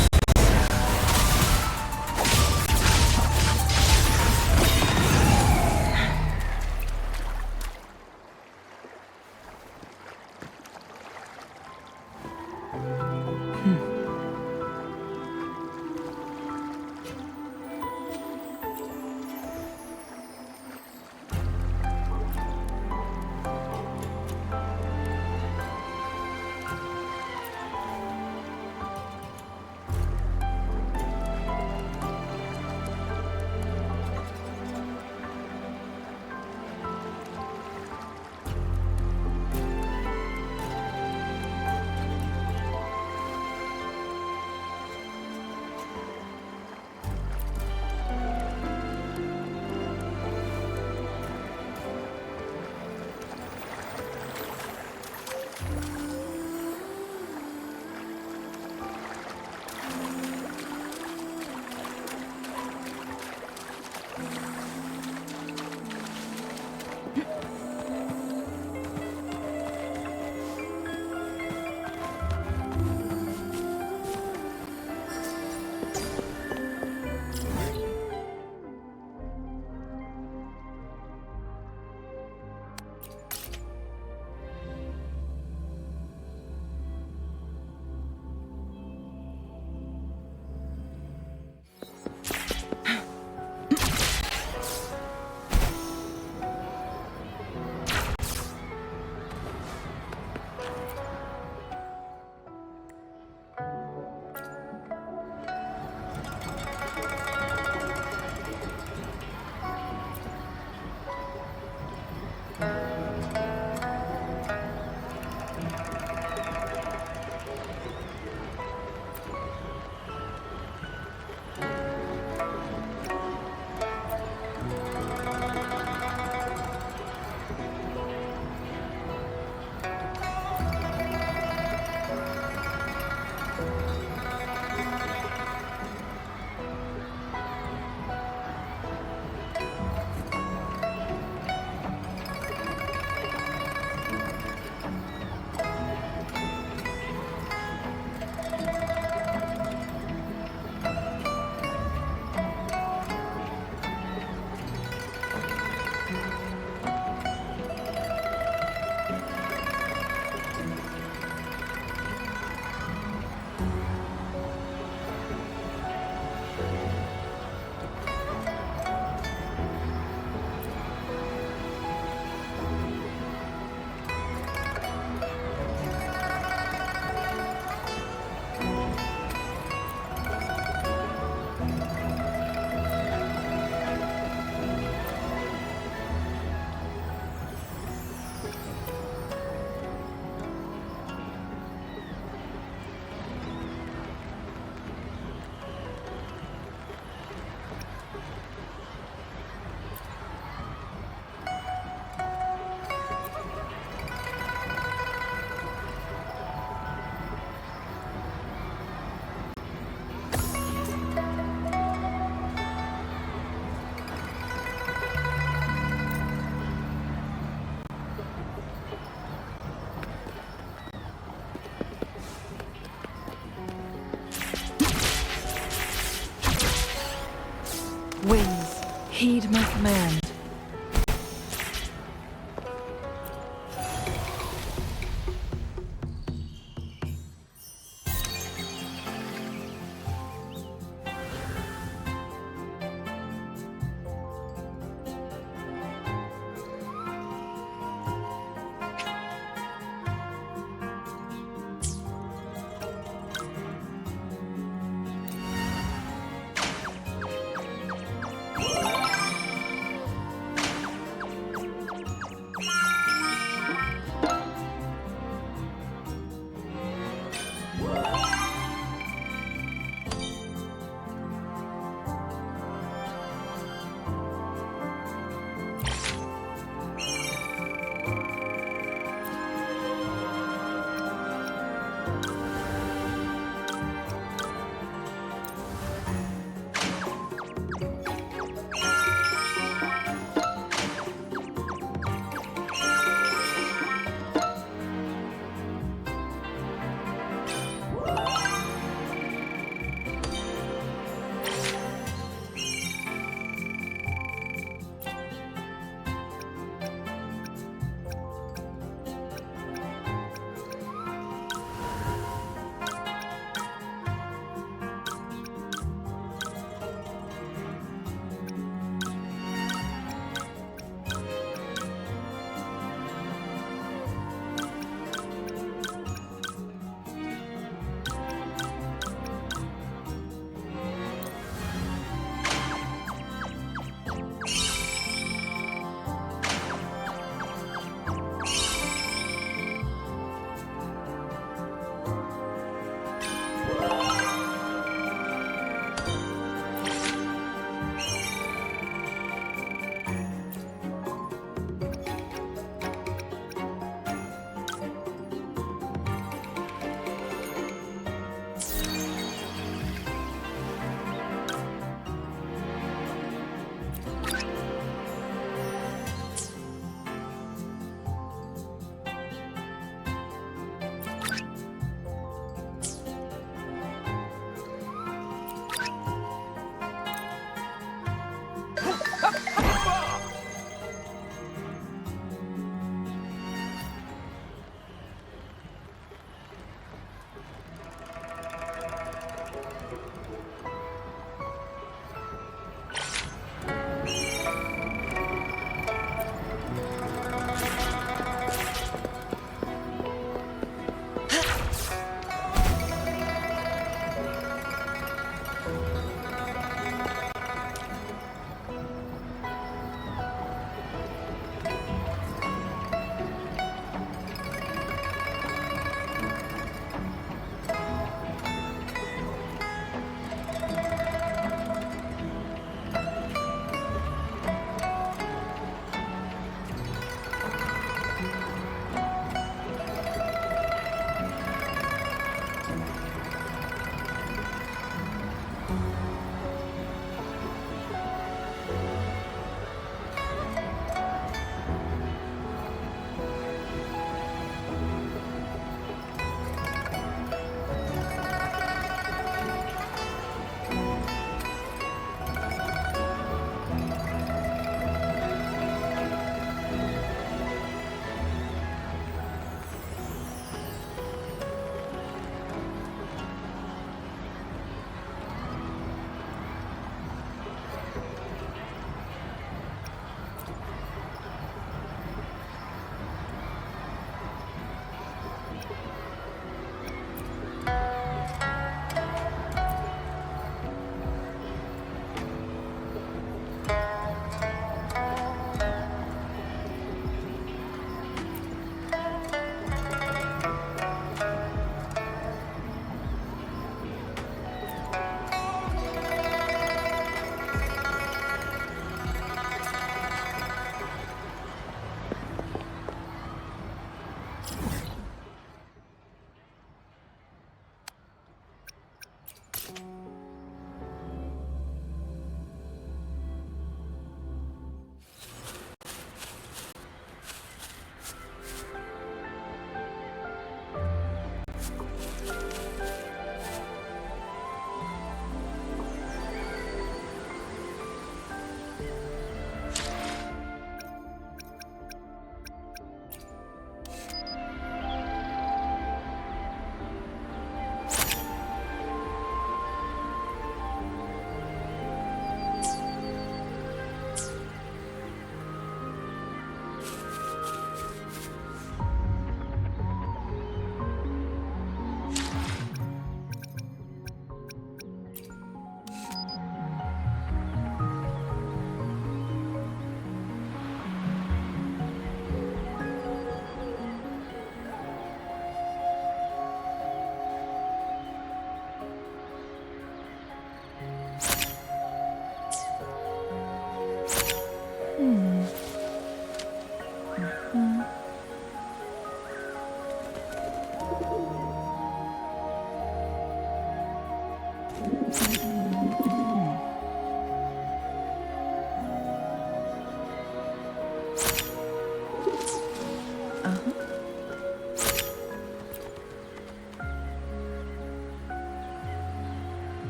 Winds, heed my command.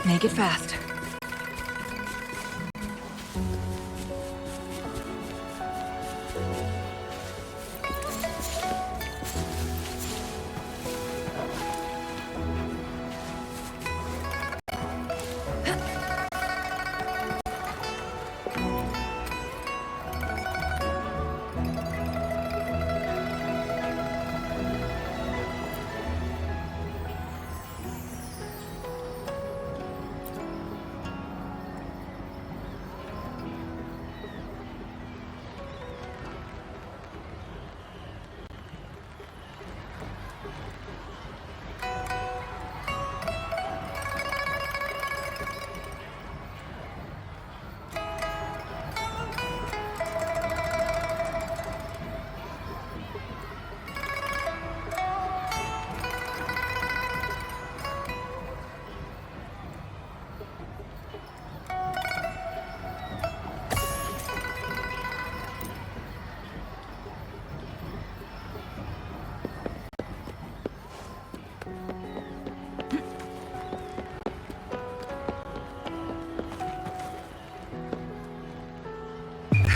Make it fast.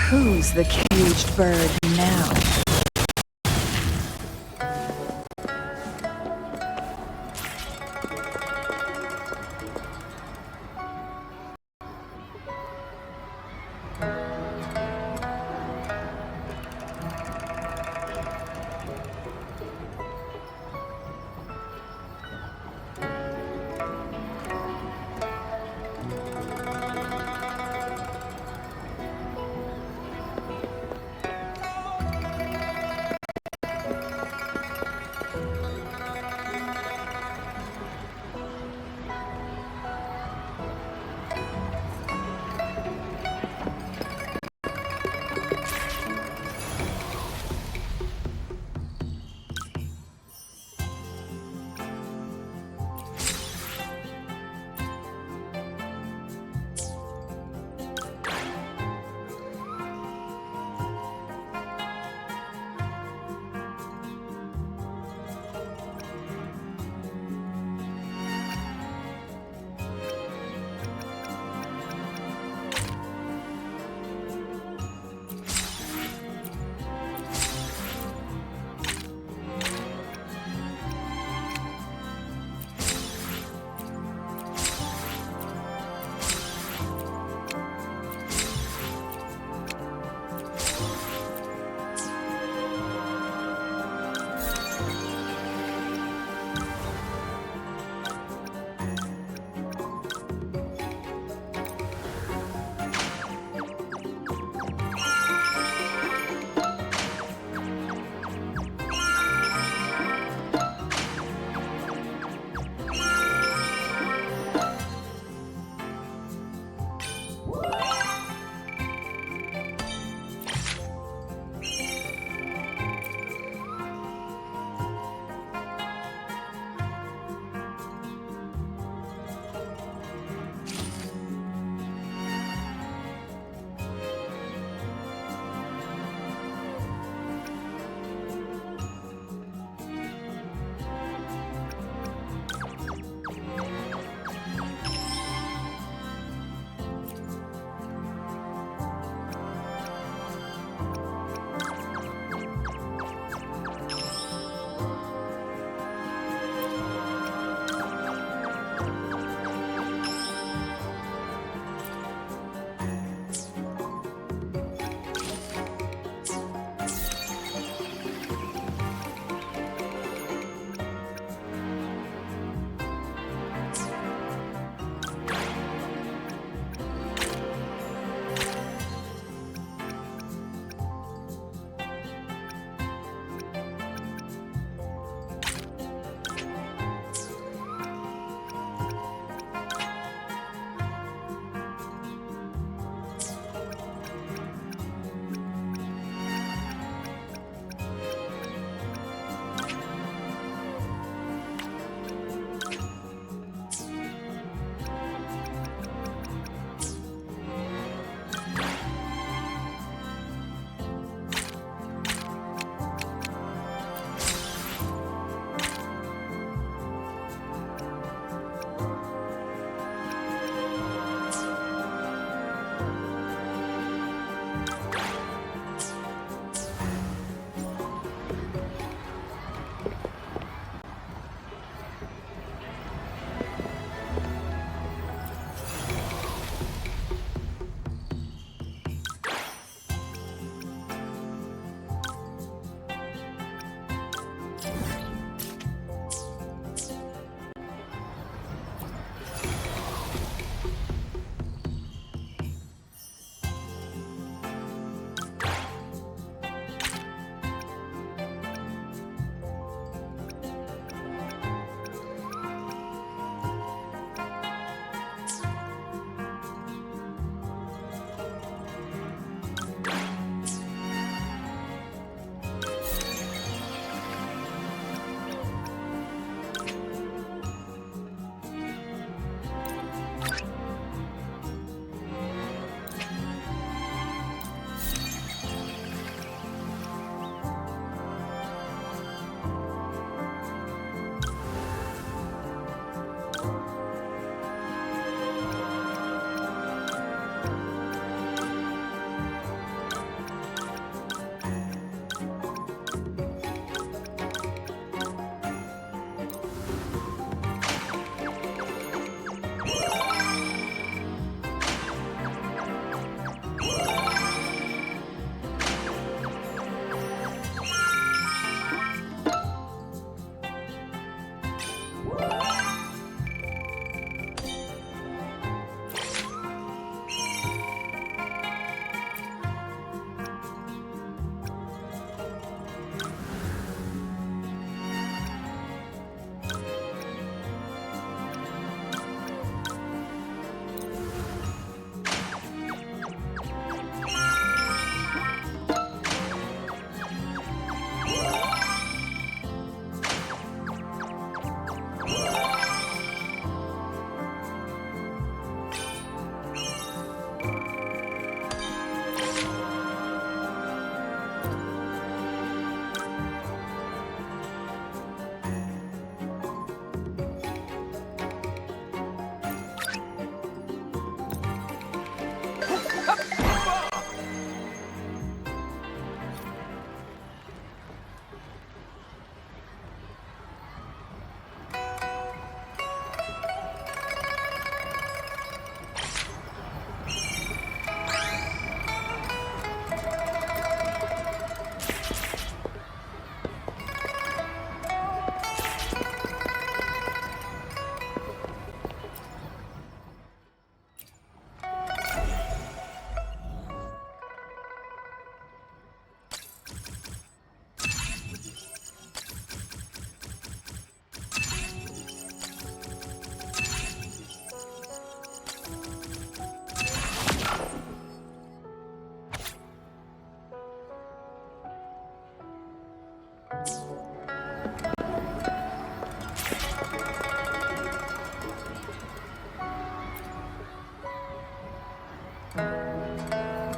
Who's the caged bird now?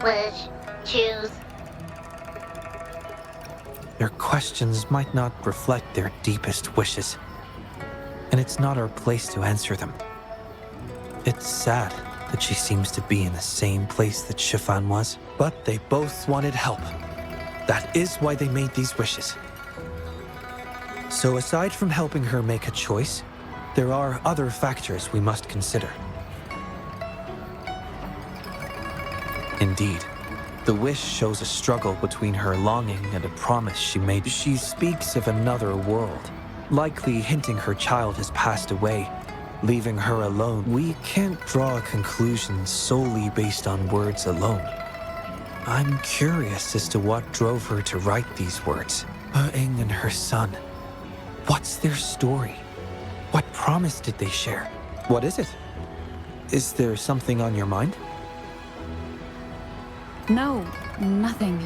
wish, choose. Their questions might not reflect their deepest wishes, and it's not our place to answer them. It's sad that she seems to be in the same place that Shifan was, but they both wanted help. That is why they made these wishes. So aside from helping her make a choice, there are other factors we must consider. Indeed, the wish shows a struggle between her longing and a promise she made. She speaks of another world, likely hinting her child has passed away, leaving her alone. We can't draw a conclusion solely based on words alone. I'm curious as to what drove her to write these words. Ing and her son. What's their story? What promise did they share? What is it? Is there something on your mind? No, nothing.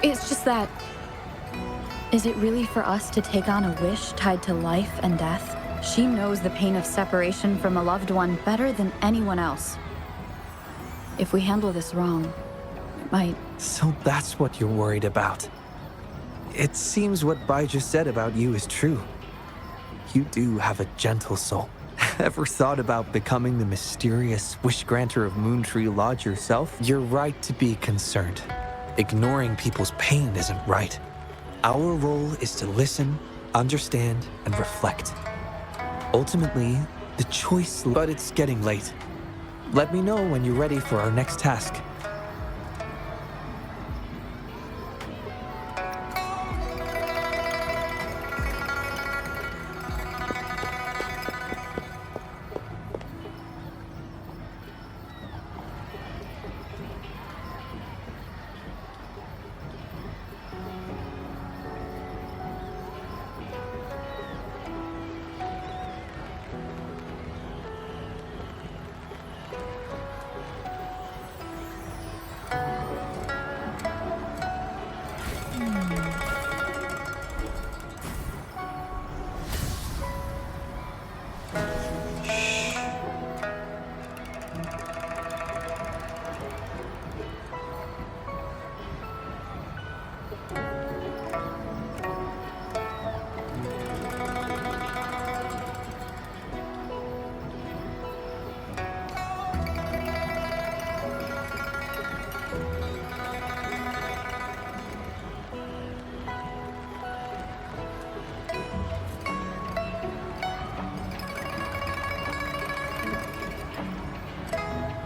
It's just that... Is it really for us to take on a wish tied to life and death? She knows the pain of separation from a loved one better than anyone else. If we handle this wrong, it might... So that's what you're worried about. It seems what Bai just said about you is true. You do have a gentle soul. Ever thought about becoming the mysterious wish granter of Moontree Lodge yourself? You're right to be concerned. Ignoring people's pain isn't right. Our role is to listen, understand, and reflect. Ultimately, the choice... But it's getting late. Let me know when you're ready for our next task.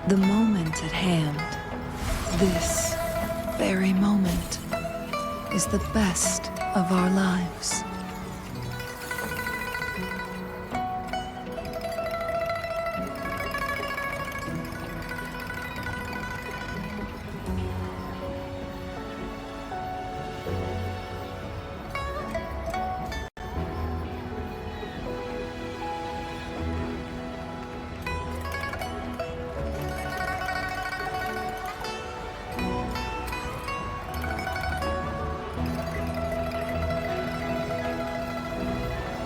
The moment at hand, this very moment, is the best of our lives.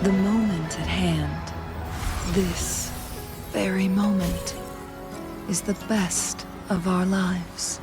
The moment at hand, this very moment, is the best of our lives.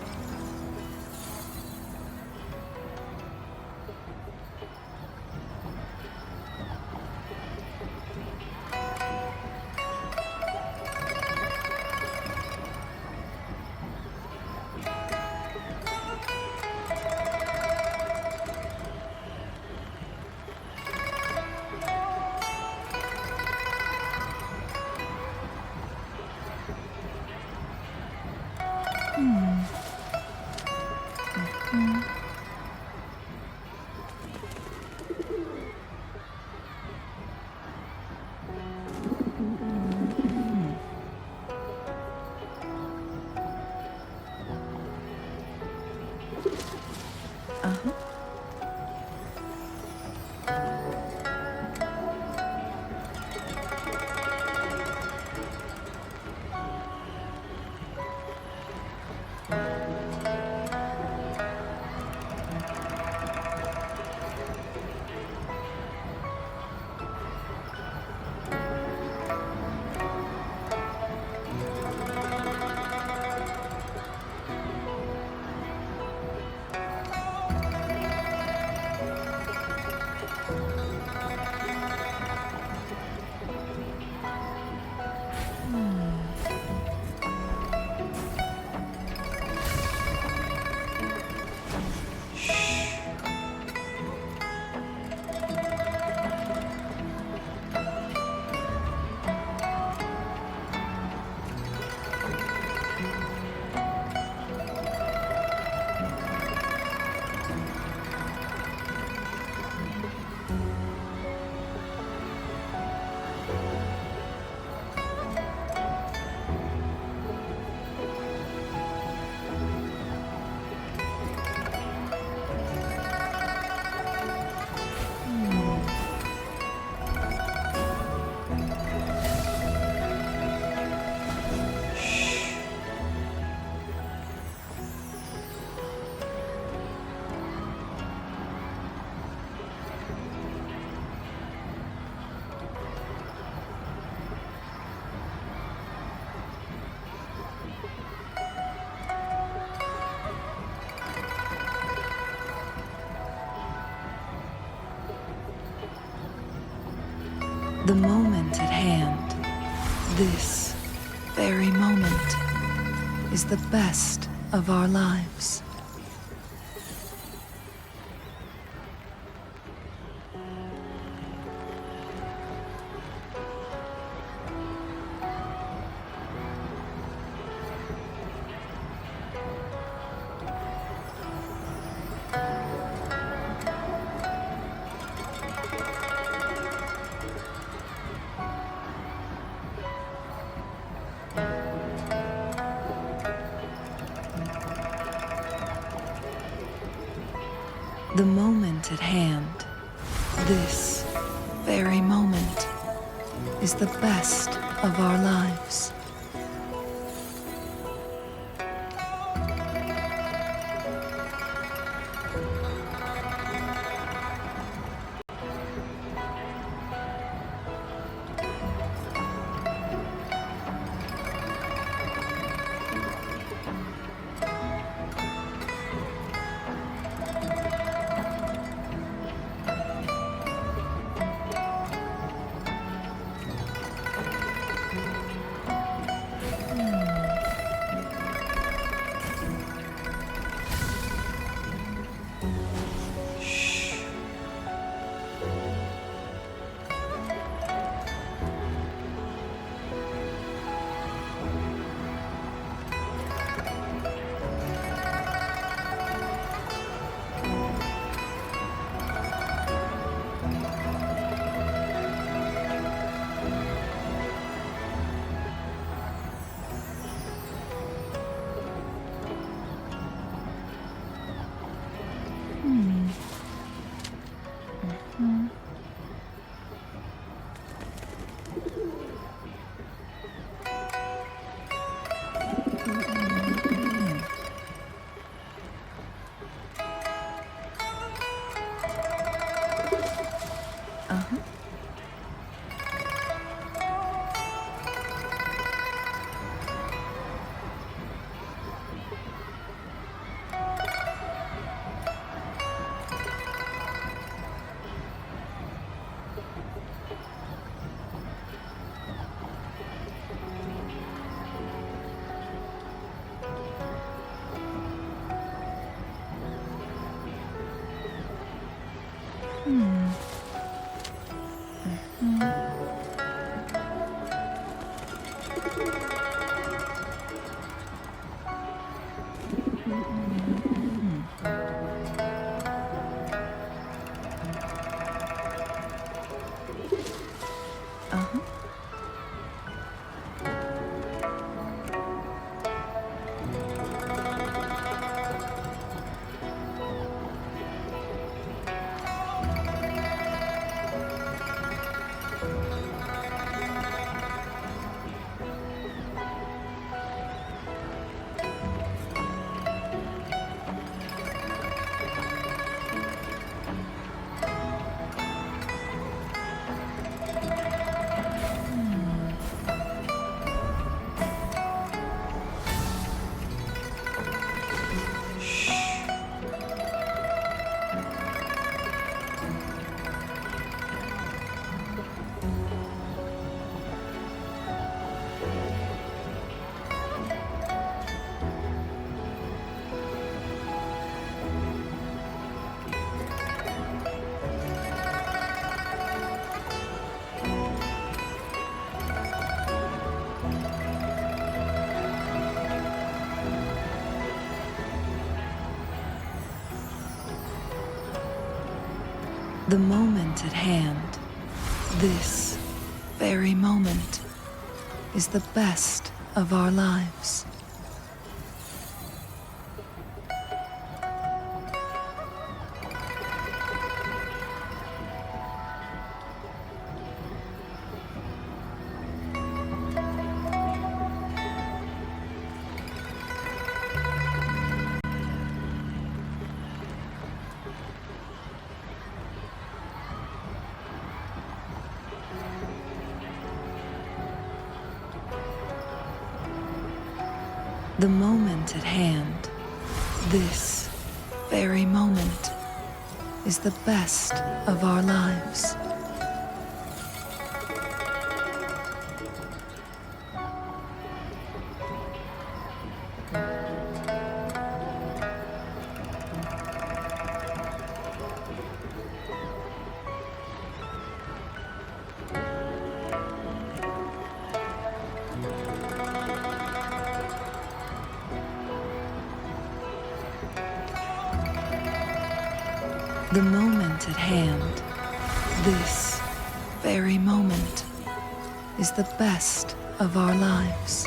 The moment at hand, this very moment, is the best of our lives. The moment at hand, this very moment, is the best of our lives. The moment at hand, this very moment, is the best of our lives. The moment at hand, this very moment, is the best of our lives. The moment at hand, this very moment, is the best of our lives.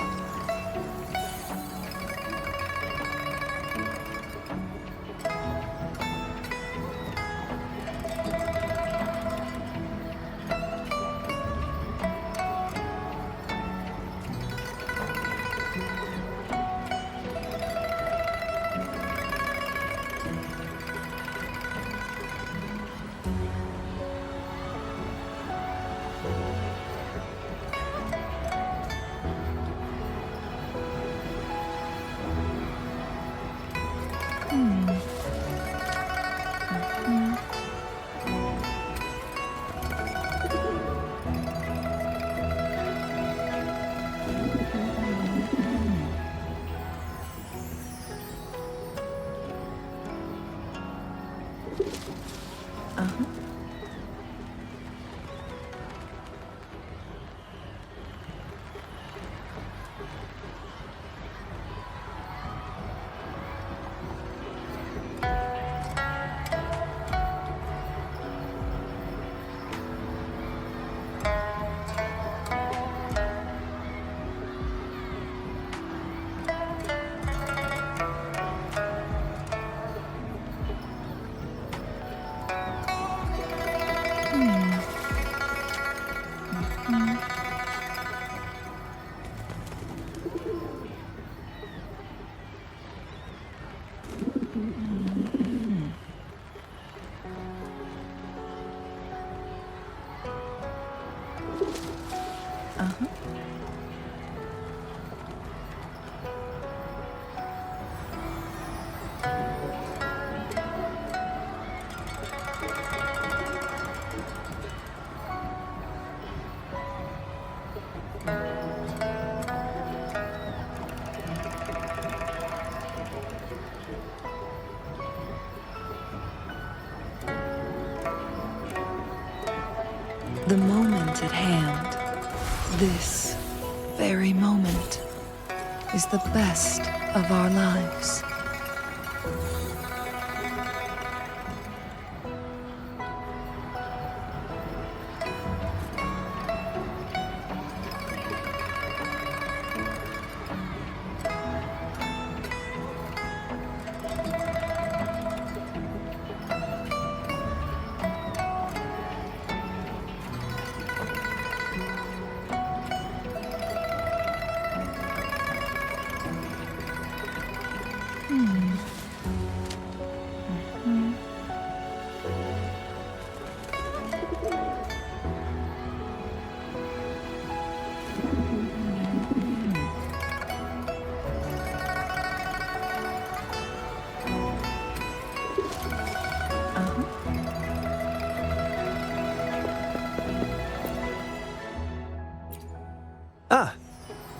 The moment at hand, this very moment, is the best of our lives.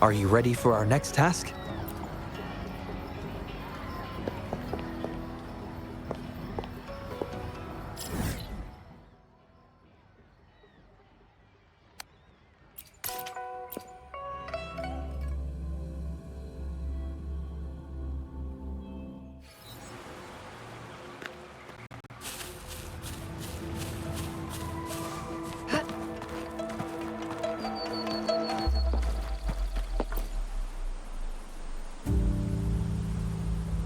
Are you ready for our next task?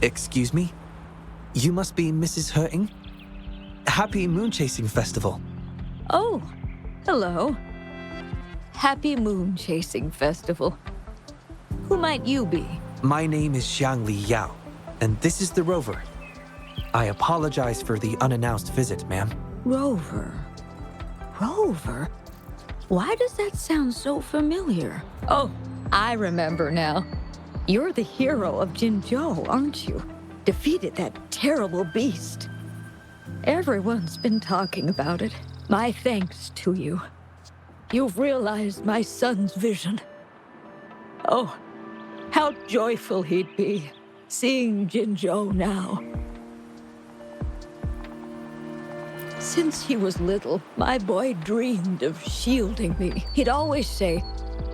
Excuse me? You must be Mrs. Hurting? Happy Moon Chasing Festival. Oh, hello. Happy Moon Chasing Festival. Who might you be? My name is Xiangli Yao, and this is the Rover. I apologize for the unannounced visit, ma'am. Rover. Rover? Why does that sound so familiar? Oh, I remember now. You're the hero of Jinzhou, aren't you? Defeated that terrible beast. Everyone's been talking about it. My thanks to you. You've realized my son's vision. Oh, how joyful he'd be, seeing Jinzhou now. Since he was little, my boy dreamed of shielding me. He'd always say,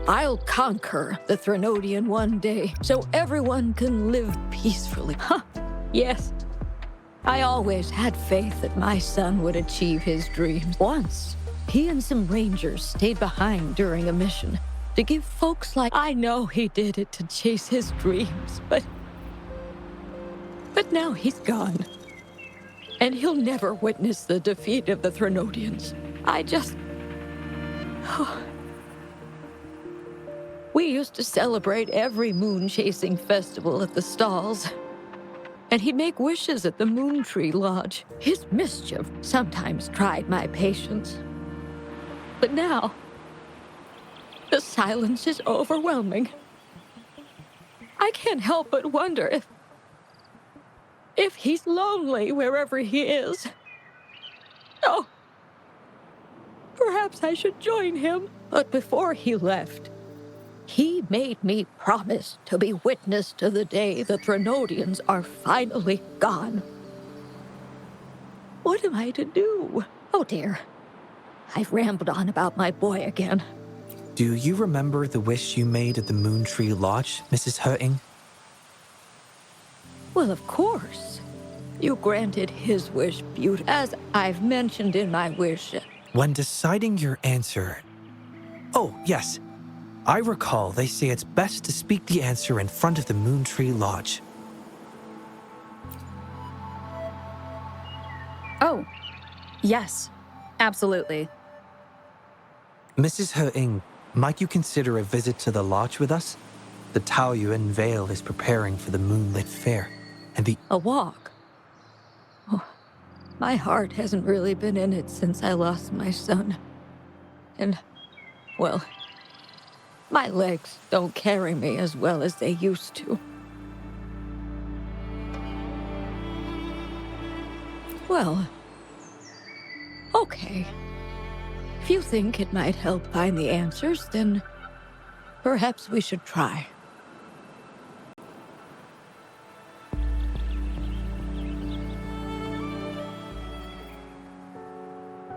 I'll conquer the Threnodian one day, so everyone can live peacefully. Huh, yes. I always had faith that my son would achieve his dreams. Once, he and some rangers stayed behind during a mission to give folks like I know he did it to chase his dreams, but now he's gone. And he'll never witness the defeat of the Threnodians. We used to celebrate every moon-chasing festival at the stalls. And he'd make wishes at the Moon Tree Lodge. His mischief sometimes tried my patience. But now, the silence is overwhelming. I can't help but wonder if he's lonely wherever he is. Oh, perhaps I should join him. But before he left, he made me promise to be witness to the day the Threnodians are finally gone. What am I to do? Oh dear, I've rambled on about my boy again. Do you remember the wish you made at the Moon Tree Lodge, Mrs. Hurting? Well, of course. You granted his wish, Beauty, as I've mentioned in my wish. When deciding your answer... Oh, yes. I recall they say it's best to speak the answer in front of the Moon Tree Lodge. Oh, yes. Absolutely. Mrs. Hurting, might you consider a visit to the lodge with us? The Taoyuan Vale is preparing for the moonlit fair, and A walk? Oh, my heart hasn't really been in it since I lost my son. And, well, my legs don't carry me as well as they used to. Well, okay. If you think it might help find the answers, then perhaps we should try.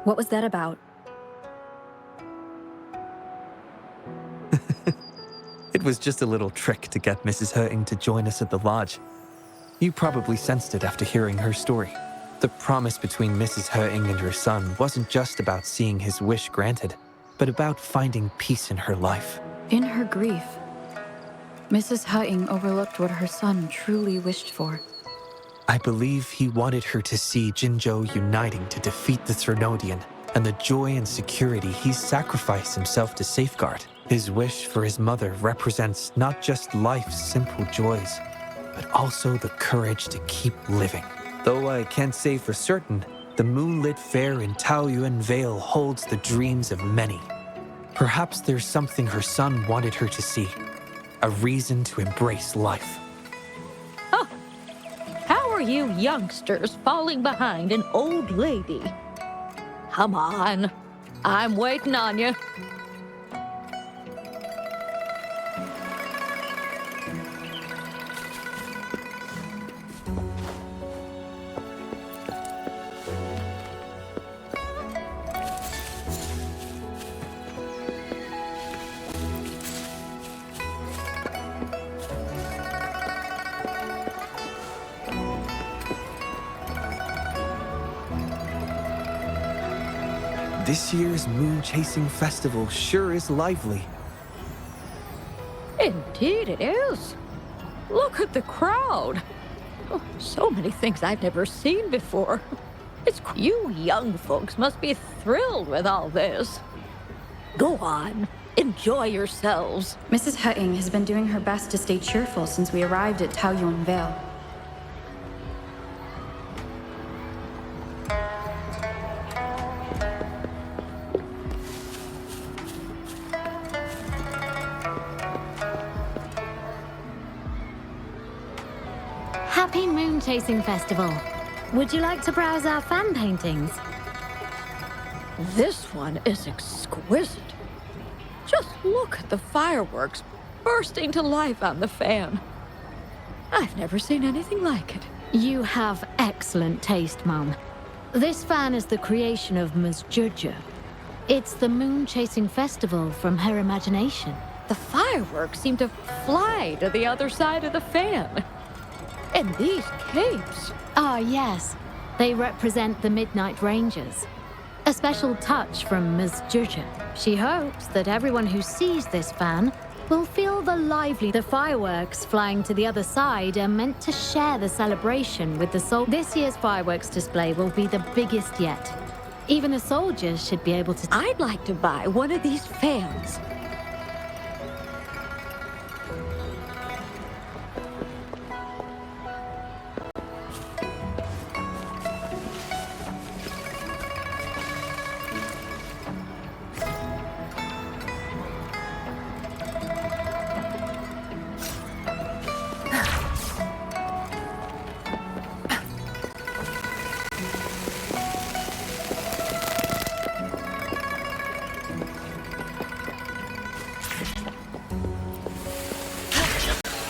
What was that about? It was just a little trick to get Mrs. Hurting to join us at the lodge. You probably sensed it after hearing her story. The promise between Mrs. Hurting and her son wasn't just about seeing his wish granted, but about finding peace in her life. In her grief, Mrs. Hutting overlooked what her son truly wished for. I believe he wanted her to see Jinzhou uniting to defeat the Threnodian, and the joy and security he sacrificed himself to safeguard. His wish for his mother represents not just life's simple joys, but also the courage to keep living. Though I can't say for certain, the moonlit fair in Taoyuan Vale holds the dreams of many. Perhaps there's something her son wanted her to see, a reason to embrace life. How are you youngsters falling behind an old lady? Come on, I'm waiting on you. This year's Moon Chasing Festival sure is lively. Indeed it is. Look at the crowd. Oh, so many things I've never seen before. You young folks must be thrilled with all this. Go on, enjoy yourselves. Mrs. Hutting has been doing her best to stay cheerful since we arrived at Taoyuan Vale. Happy Moon Chasing Festival. Would you like to browse our fan paintings? This one is exquisite. Just look at the fireworks bursting to life on the fan. I've never seen anything like it. You have excellent taste, Mum. This fan is the creation of Ms. Juja. It's the Moon Chasing Festival from her imagination. The fireworks seem to fly to the other side of the fan. And these capes. Ah, yes. They represent the Midnight Rangers. A special touch from Ms. Juja. She hopes that everyone who sees this fan will feel the fireworks flying to the other side are meant to share the celebration with the soul. This year's fireworks display will be the biggest yet. Even the soldiers should be able to. I'd like to buy one of these fans.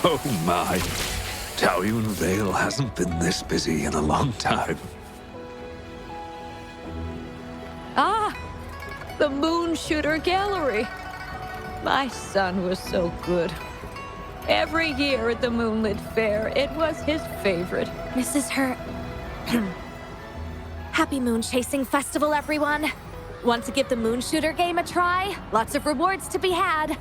Oh my. Taoyuan Vale hasn't been this busy in a long time. Ah, the Moon Shooter Gallery. My son was so good. Every year at the Moonlit Fair, it was his favorite. Mrs. Hurt. Happy Moon Chasing Festival, everyone! Want to give the Moon Shooter game a try? Lots of rewards to be had.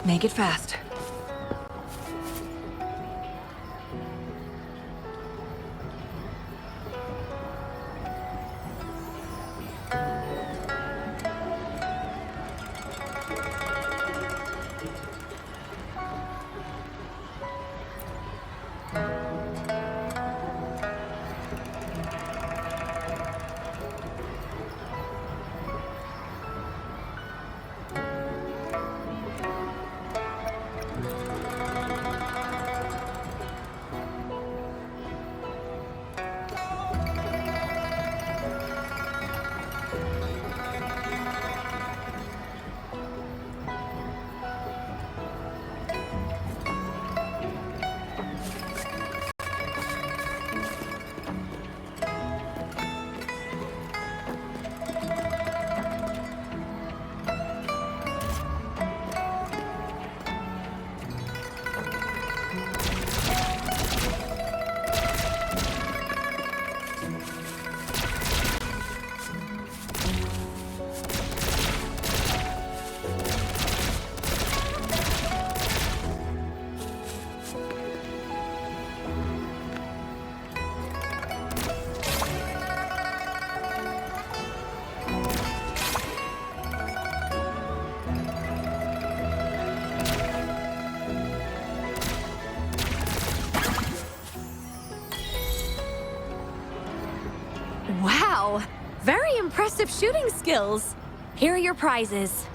Make it fast. Wow! Very impressive shooting skills. Here are your prizes.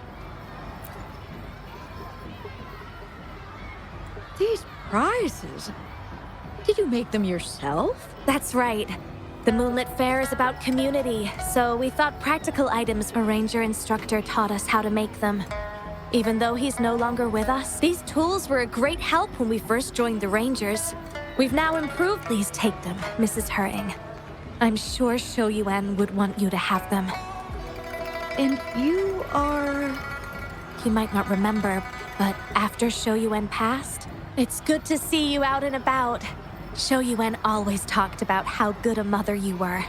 These prizes? Did you make them yourself? That's right. The Moonlit Fair is about community, so we thought practical items. A ranger instructor taught us how to make them. Even though he's no longer with us, these tools were a great help when we first joined the Rangers. We've now improved. Please take them, Mrs. Hurting. I'm sure Shou Yuan would want you to have them. And you are... You might not remember, but after Shou Yuan passed, it's good to see you out and about. Shou Yuan always talked about how good a mother you were.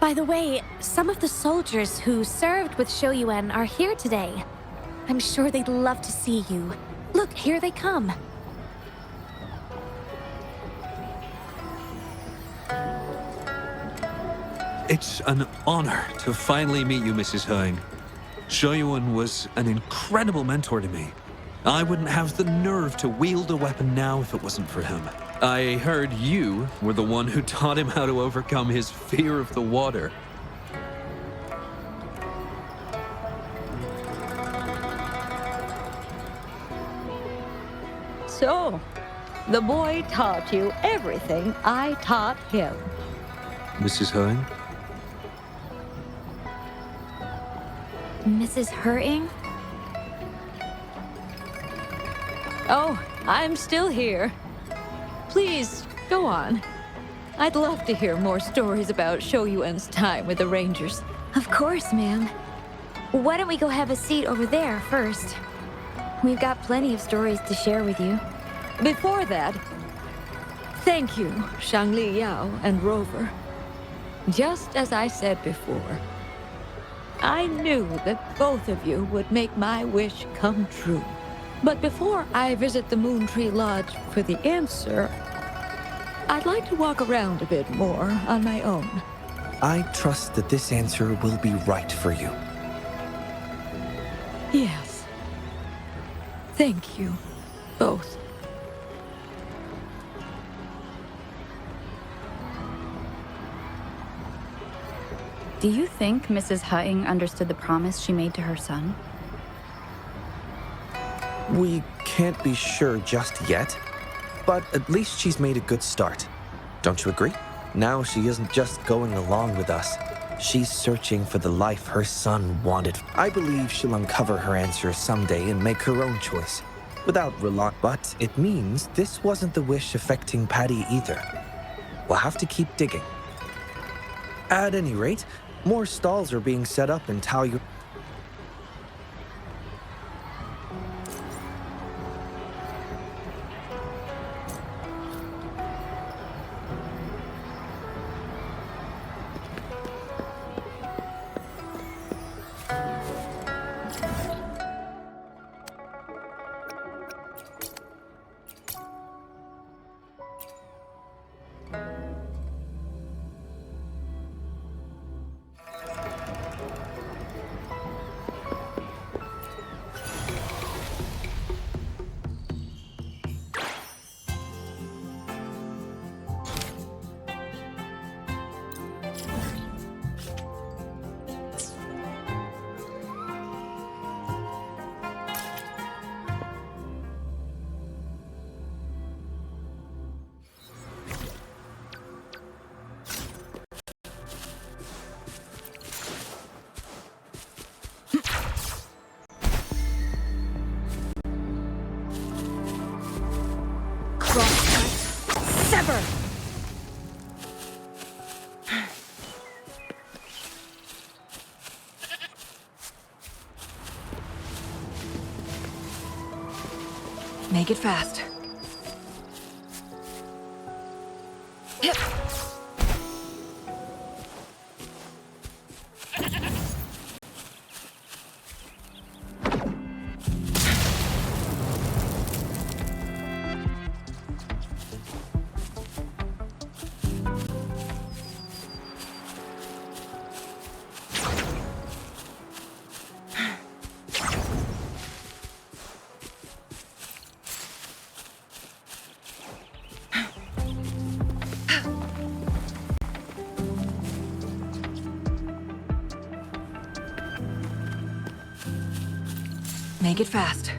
By the way, some of the soldiers who served with Shou Yuan are here today. I'm sure they'd love to see you. Look, here they come. It's an honor to finally meet you, Mrs. Heng. Shou Yuan was an incredible mentor to me. I wouldn't have the nerve to wield a weapon now if it wasn't for him. I heard you were the one who taught him how to overcome his fear of the water. So, the boy taught you everything I taught him. Mrs. Hering? Mrs. Hurting? Oh, I'm still here. Please, go on. I'd love to hear more stories about Shoyuen's time with the Rangers. Of course, ma'am. Why don't we go have a seat over there first? We've got plenty of stories to share with you. Before that, thank you, Shangli Yao and Rover. Just as I said before, I knew that both of you would make my wish come true. But before I visit the Moon Tree Lodge for the answer, I'd like to walk around a bit more on my own. I trust that this answer will be right for you. Yes. Thank you, both. Do you think Mrs. Hutting understood the promise she made to her son? We can't be sure just yet, but at least she's made a good start. Don't you agree? Now she isn't just going along with us. She's searching for the life her son wanted. I believe she'll uncover her answers someday and make her own choice, without relying. But it means this wasn't the wish affecting Patty either. We'll have to keep digging. At any rate, more stalls are being set up in Taoyuan. Sever! Make it fast. Yep. Make it fast.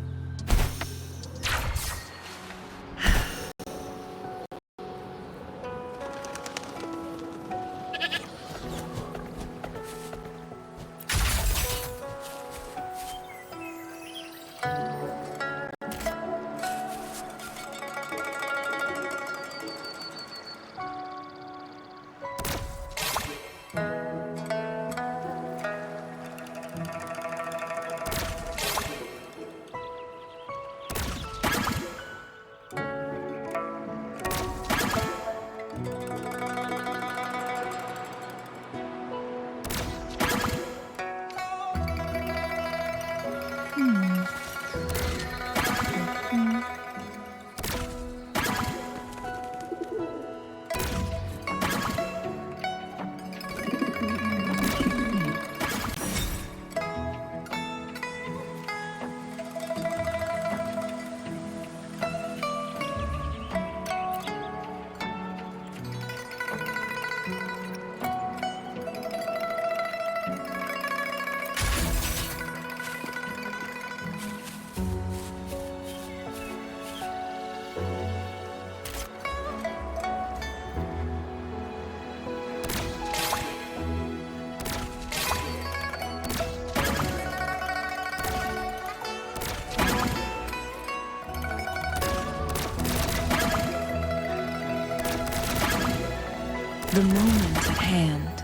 The moment at hand,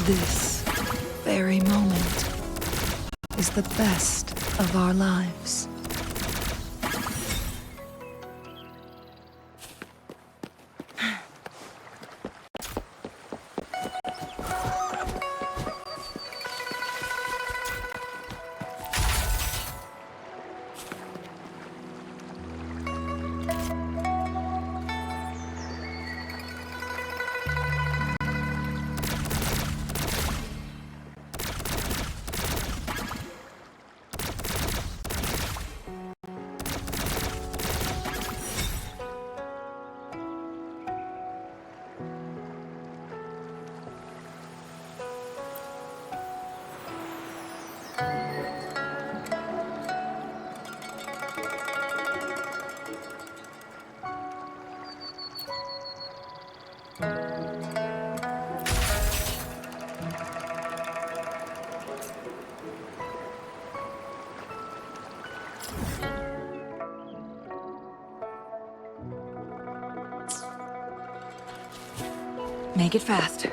this very moment, is the best of our lives. Make it fast.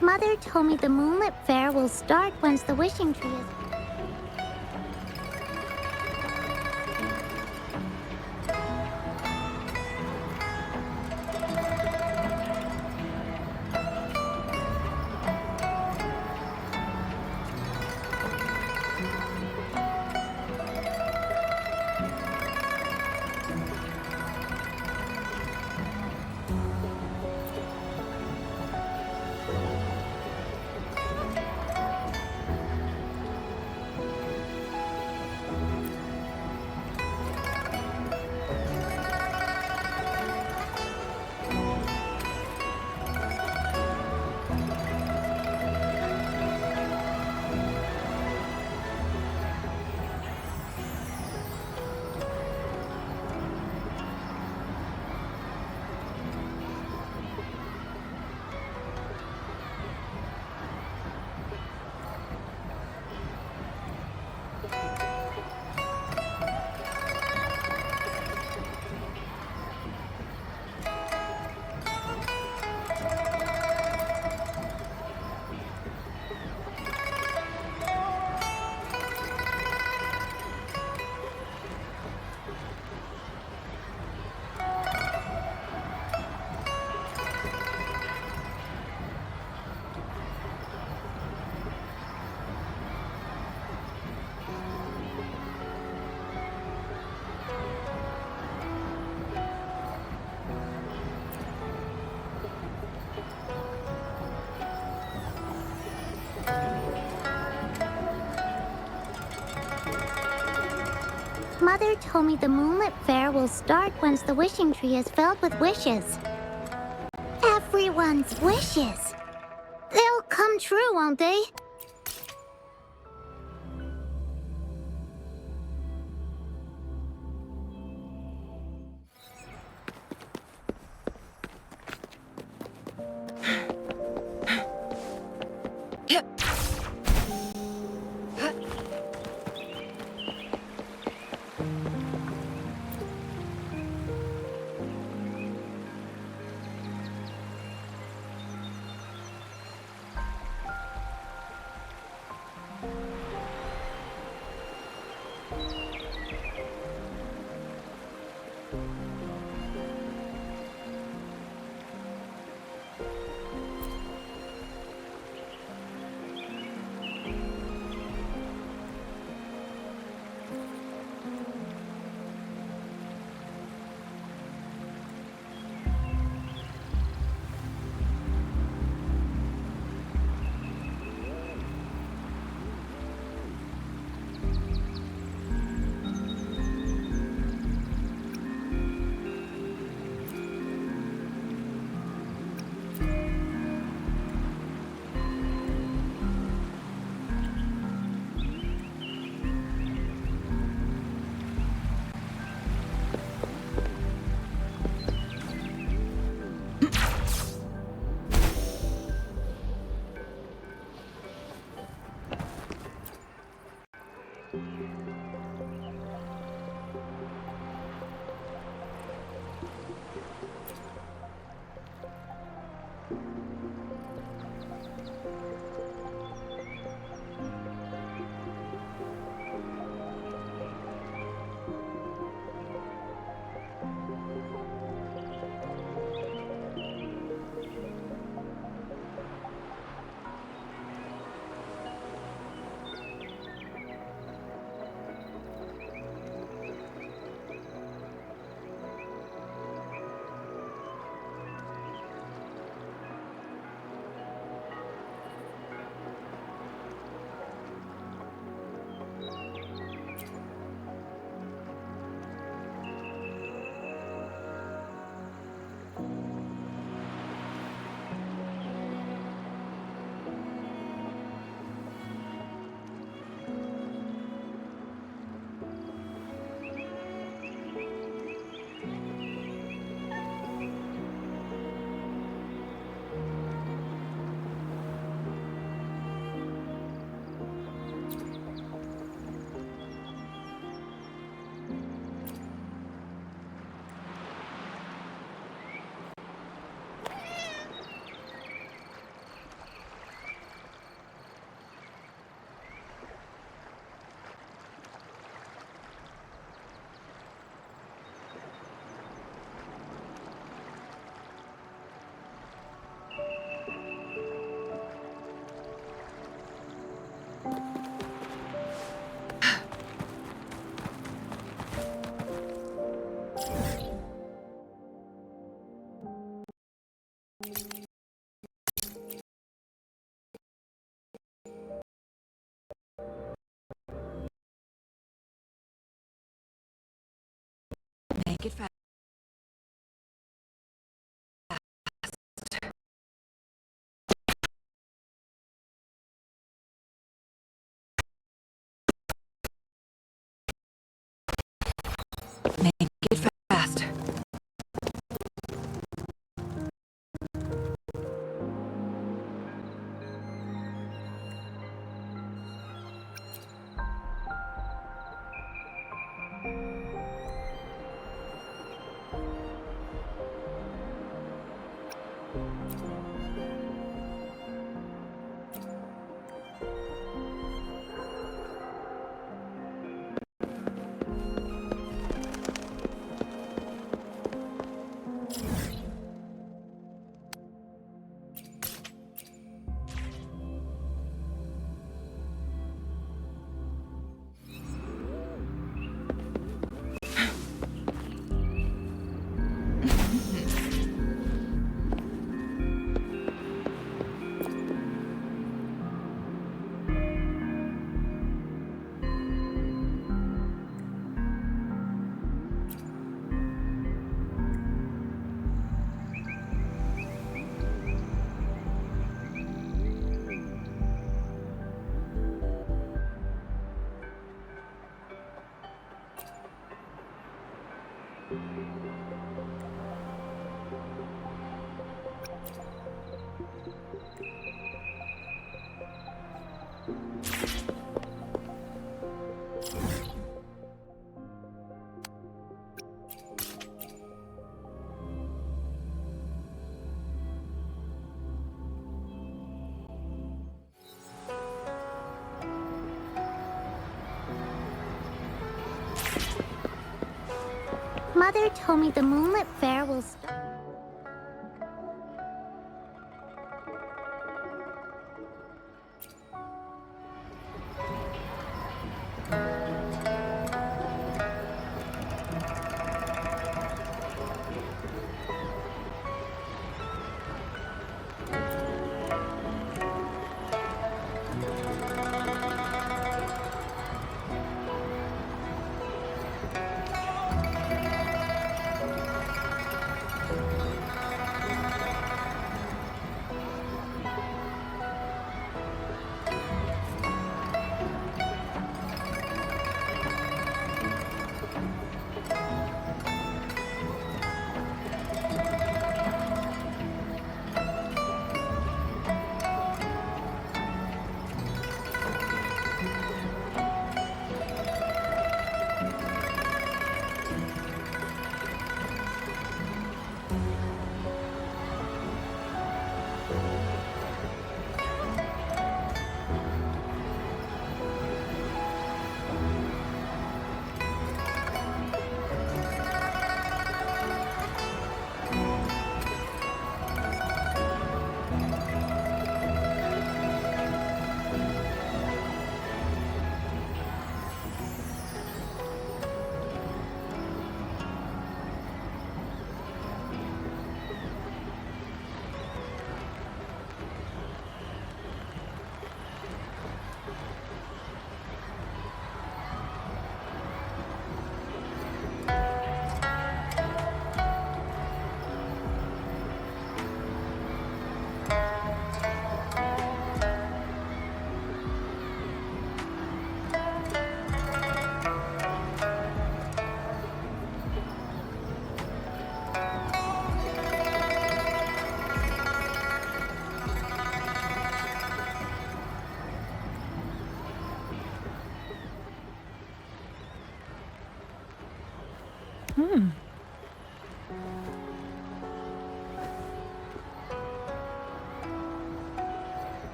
Mother told me the Moonlit Fair will start once the wishing tree is... Mother told me the Moonlit Fair will start once the wishing tree is filled with wishes. Everyone's wishes. They'll come true, won't they? it fast. Make it fast. Mother told me the Moonlit Fair will start.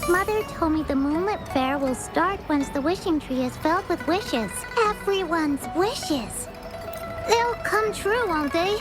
Mother told me the Moonlit Fair will start once the wishing tree is filled with wishes. Everyone's wishes. They'll come true, won't they?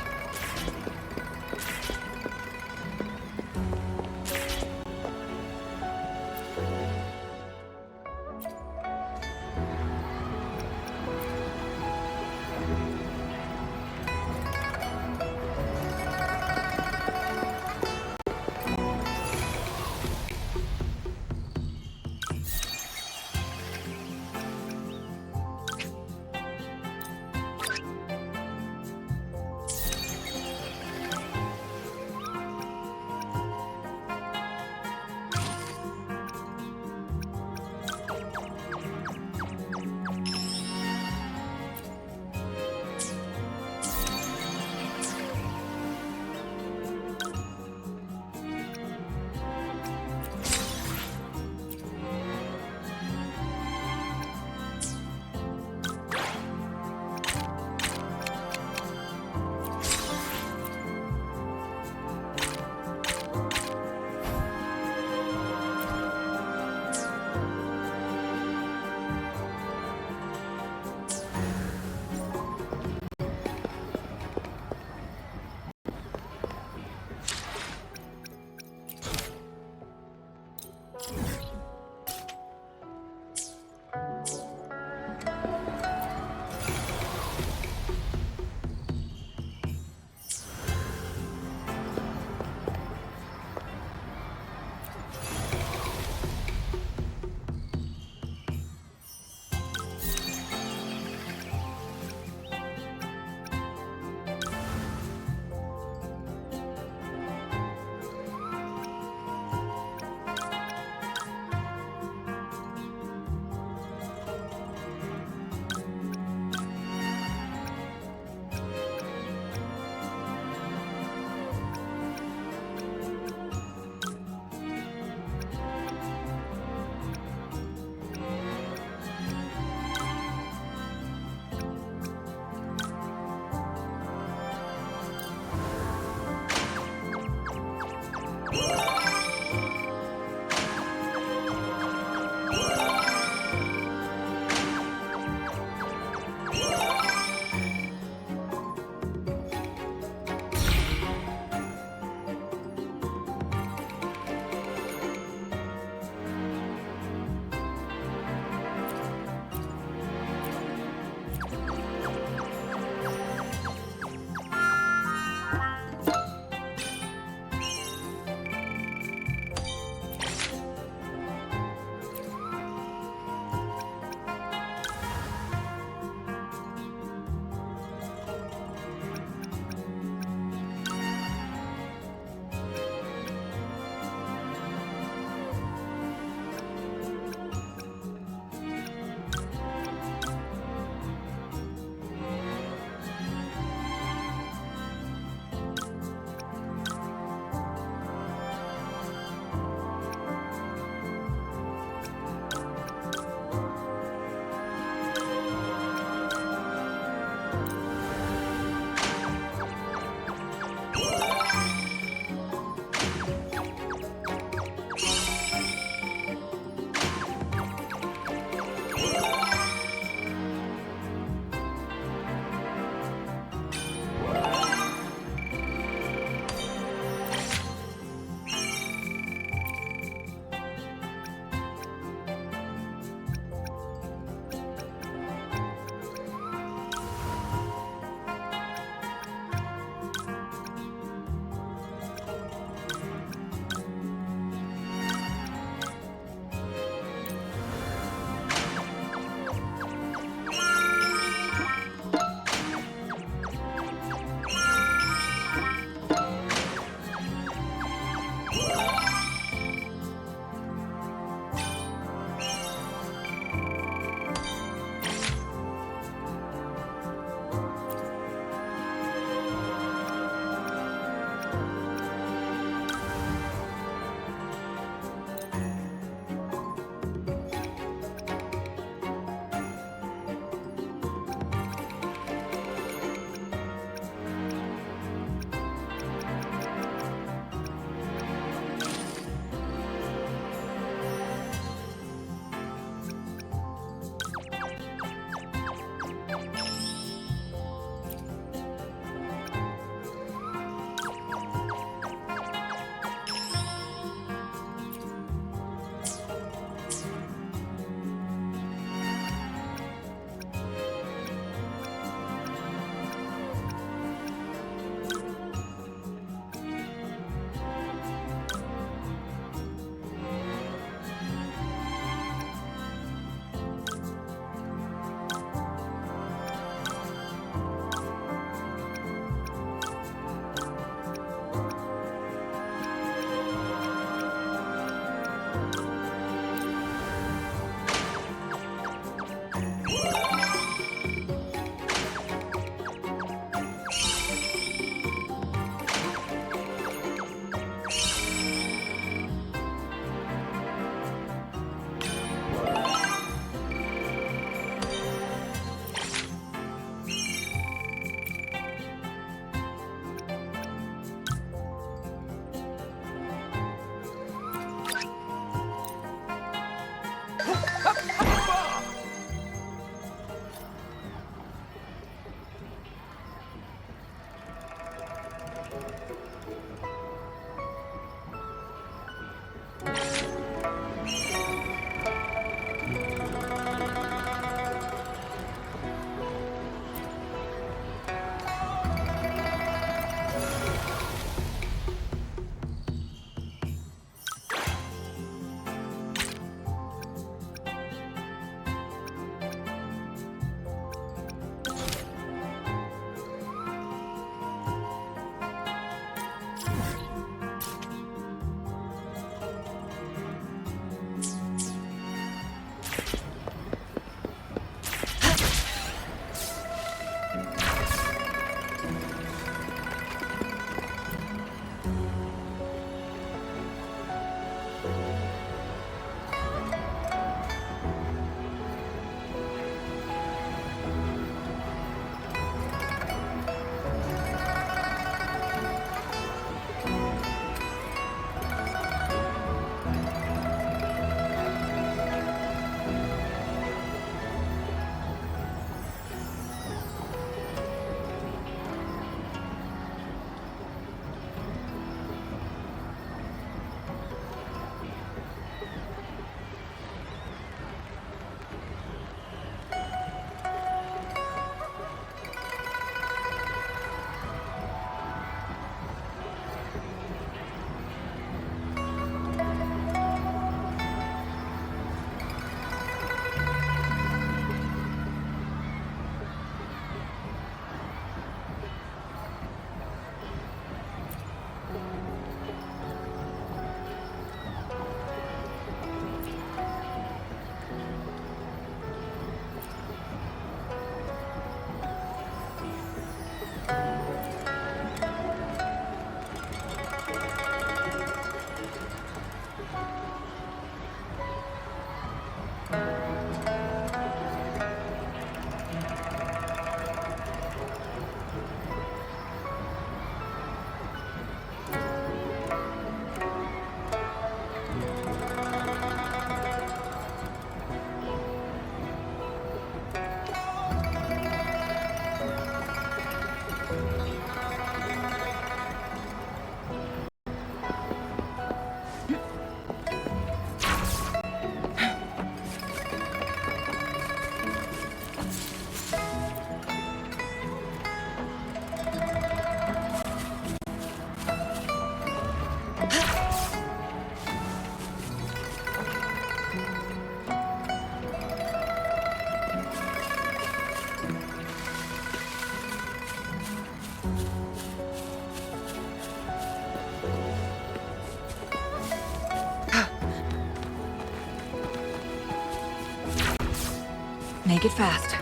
Make it fast.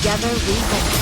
Together we hold.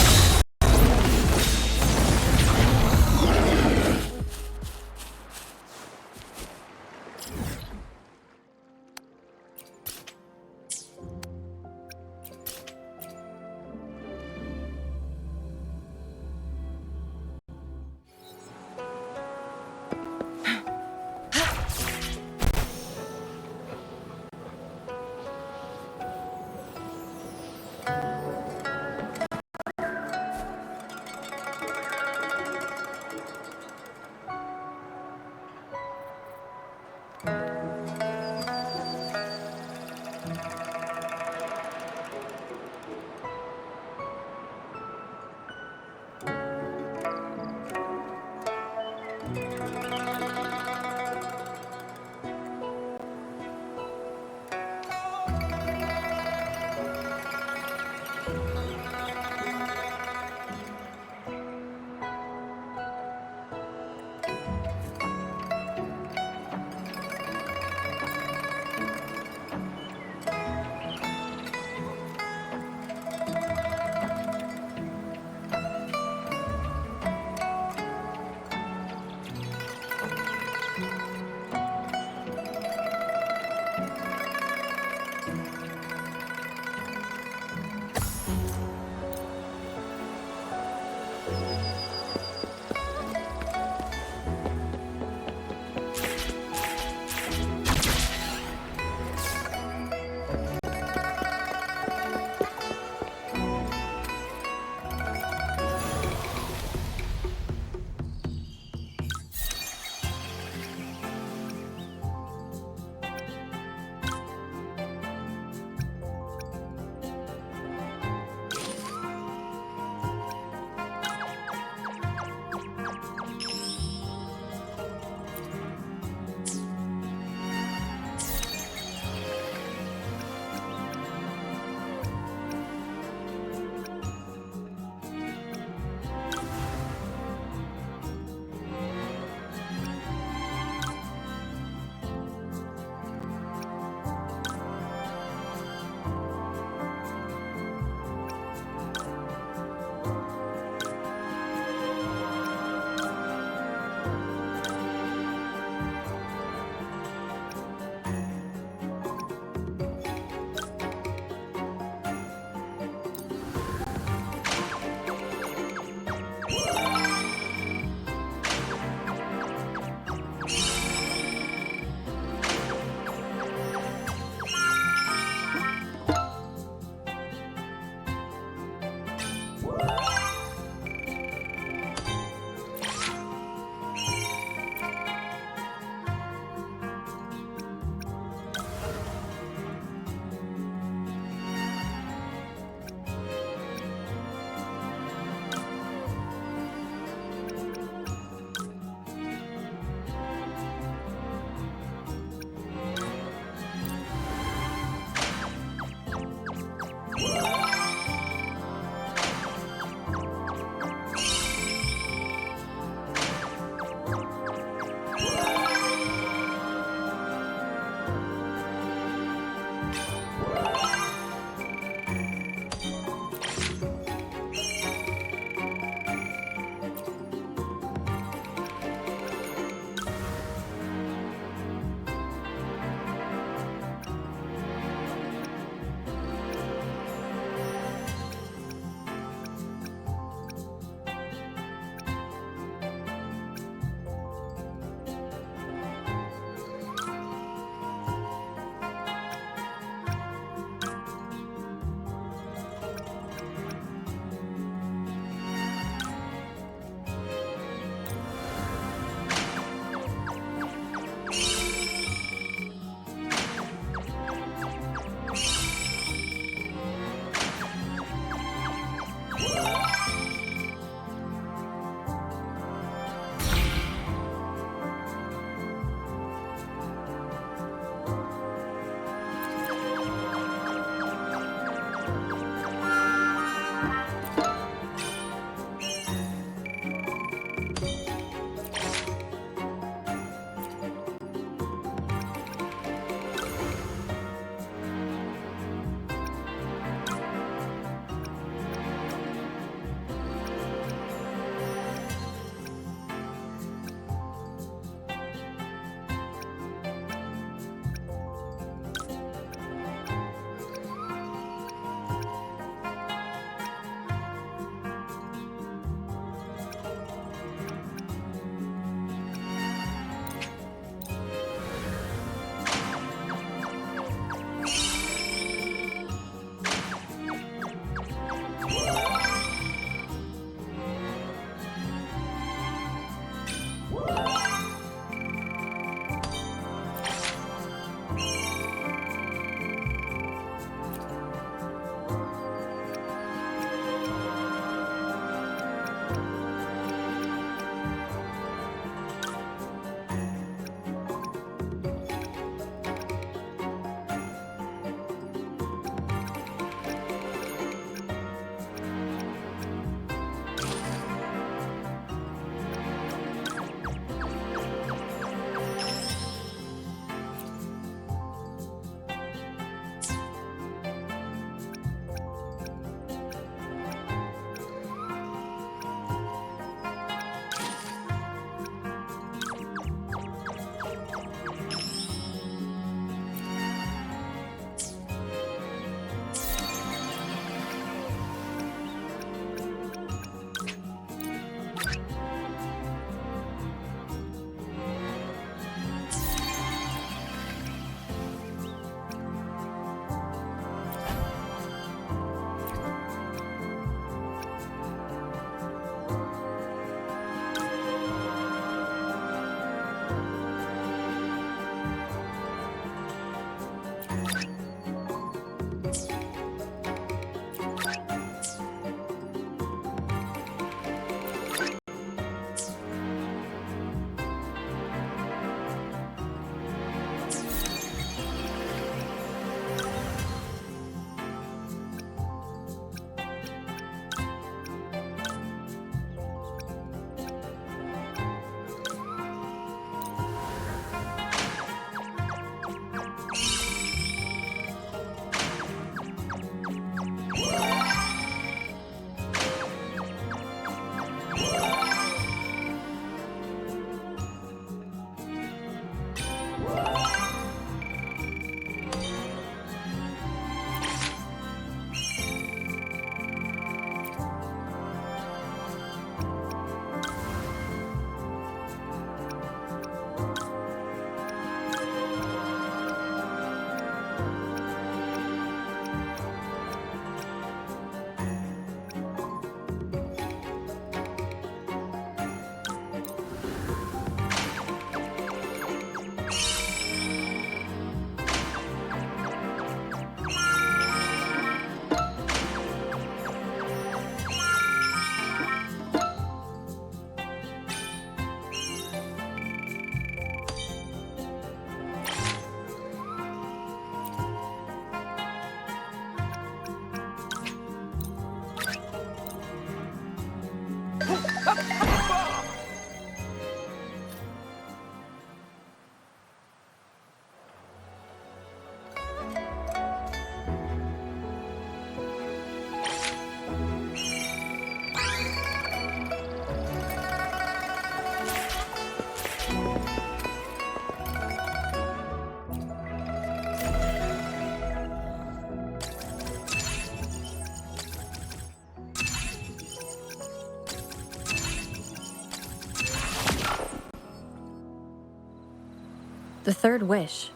The third wish.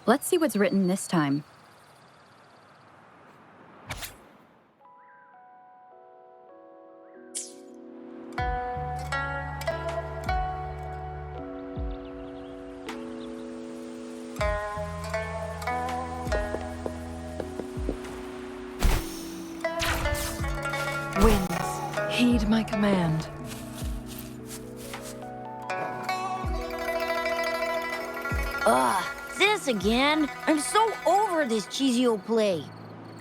Let's see what's written this time. Winds, heed my command. Ugh, this again? I'm so over this cheesy old play.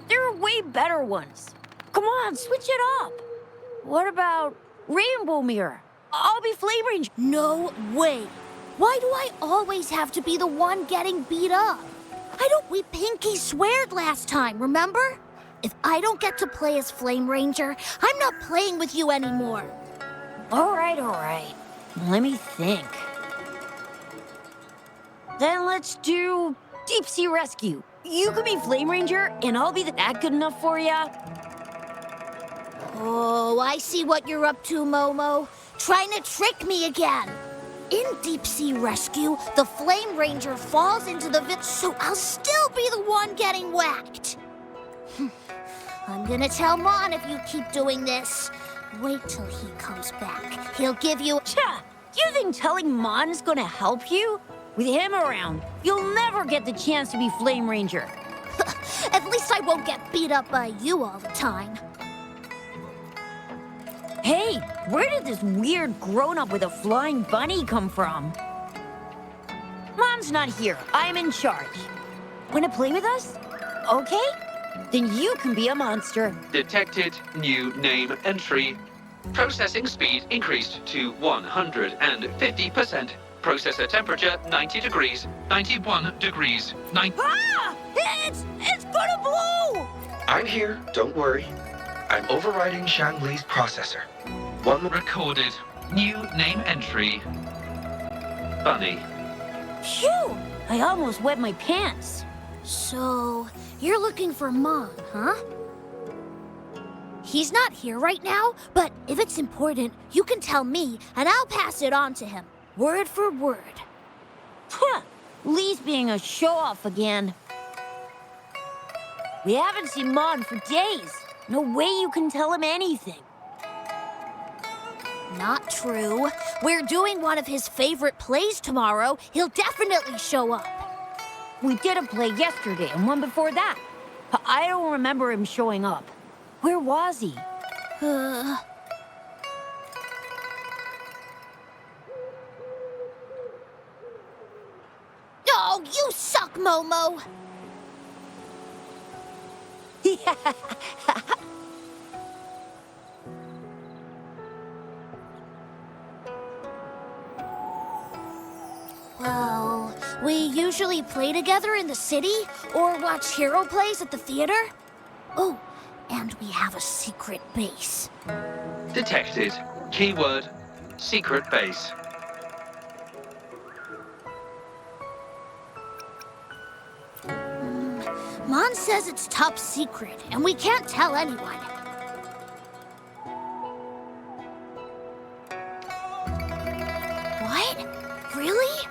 There are way better ones. Come on, switch it up. What about Rainbow Mirror? I'll be Flame Ranger. No way. Why do I always have to be the one getting beat up? We pinky sweared last time, remember? If I don't get to play as Flame Ranger, I'm not playing with you anymore. All right. Let me think. Then let's do Deep Sea Rescue. You can be Flame Ranger, and I'll be that good enough for ya. Oh, I see what you're up to, Momo. Trying to trick me again. In Deep Sea Rescue, the Flame Ranger falls into the so I'll still be the one getting whacked. I'm gonna tell Mon if you keep doing this. Wait till he comes back. He'll give you... You think telling Mon's gonna help you? With him around, you'll never get the chance to be Flame Ranger. At least I won't get beat up by you all the time. Hey, where did this weird grown-up with a flying bunny come from? Mom's not here. I'm in charge. Wanna play with us? Okay? Then you can be a monster. Detected new name entry. Processing speed increased to 150%. Processor temperature 90 degrees, 91 degrees, 90... Ah! It's gonna blow! I'm here, don't worry. I'm overriding Shang-Li's processor. One recorded. New name entry. Bunny. Phew! I almost wet my pants. So, you're looking for Mon, huh? He's not here right now, but if it's important, you can tell me, and I'll pass it on to him. Word for word. Lee's being a show-off again. We haven't seen Mon for days. No way you can tell him anything. Not true. We're doing one of his favorite plays tomorrow. He'll definitely show up. We did a play yesterday and one before that. I don't remember him showing up. Where was he? Oh, you suck, Momo! Well, we usually play together in the city or watch hero plays at the theater. Oh, and we have a secret base. Detected. Keyword, secret base. Mon says it's top secret, and we can't tell anyone. What? Really?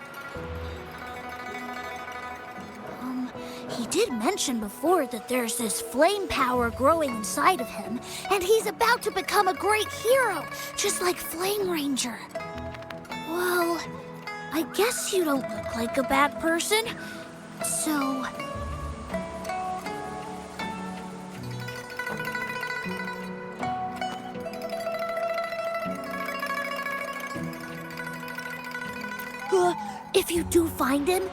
He did mention before that there's this flame power growing inside of him, and he's about to become a great hero, just like Flame Ranger. Well, I guess you don't look like a bad person, so... If you do find him,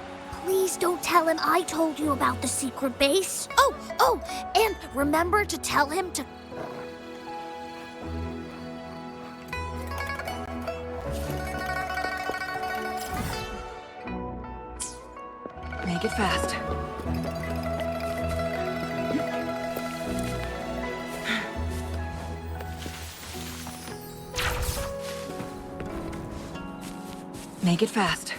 please don't tell him I told you about the secret base. Oh, and remember to tell him to... Make it fast. Make it fast.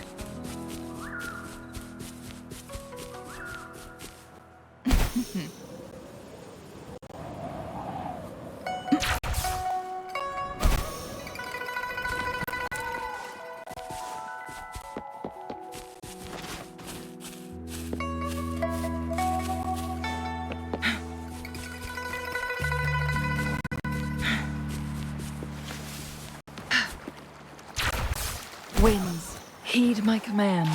Heed my command.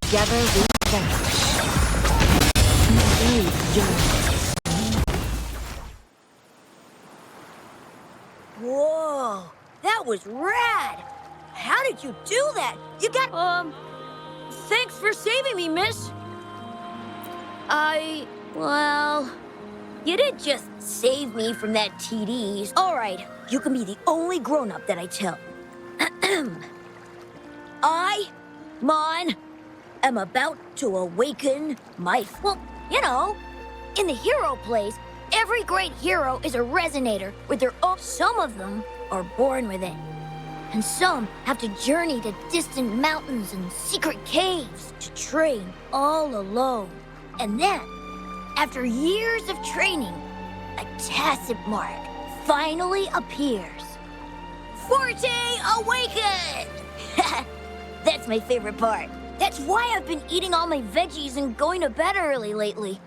Together we vanish. Whoa, that was rad! How did you do that? You got... Thanks for saving me, miss. Well... You didn't just save me from that TDs. All right, you can be the only grown-up that I tell. I, Mon, am about to awaken my... Well, you know, in the hero plays, every great hero is a resonator with their own... Some of them are born with it. And some have to journey to distant mountains and secret caves to train all alone. And then, after years of training, a tacit mark finally appears. Forte awakened! That's my favorite part. That's why I've been eating all my veggies and going to bed early lately.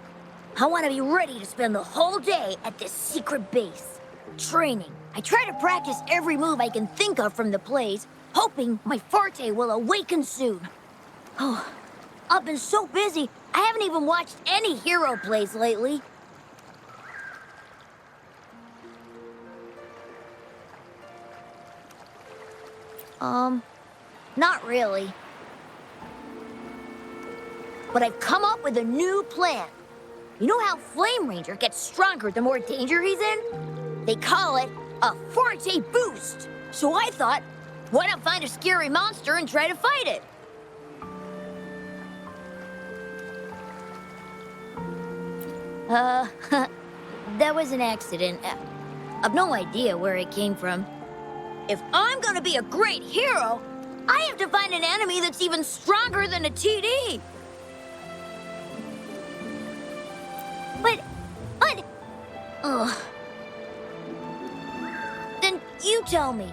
I want to be ready to spend the whole day at this secret base. Training. I try to practice every move I can think of from the plays, hoping my forte will awaken soon. Oh, I've been so busy, I haven't even watched any hero plays lately. Not really. But I've come up with a new plan. You know how Flame Ranger gets stronger the more danger he's in? They call it a Forte Boost. So I thought, why not find a scary monster and try to fight it? That was an accident. I've no idea where it came from. If I'm gonna be a great hero, I have to find an enemy that's even stronger than a TD. But... Then you tell me.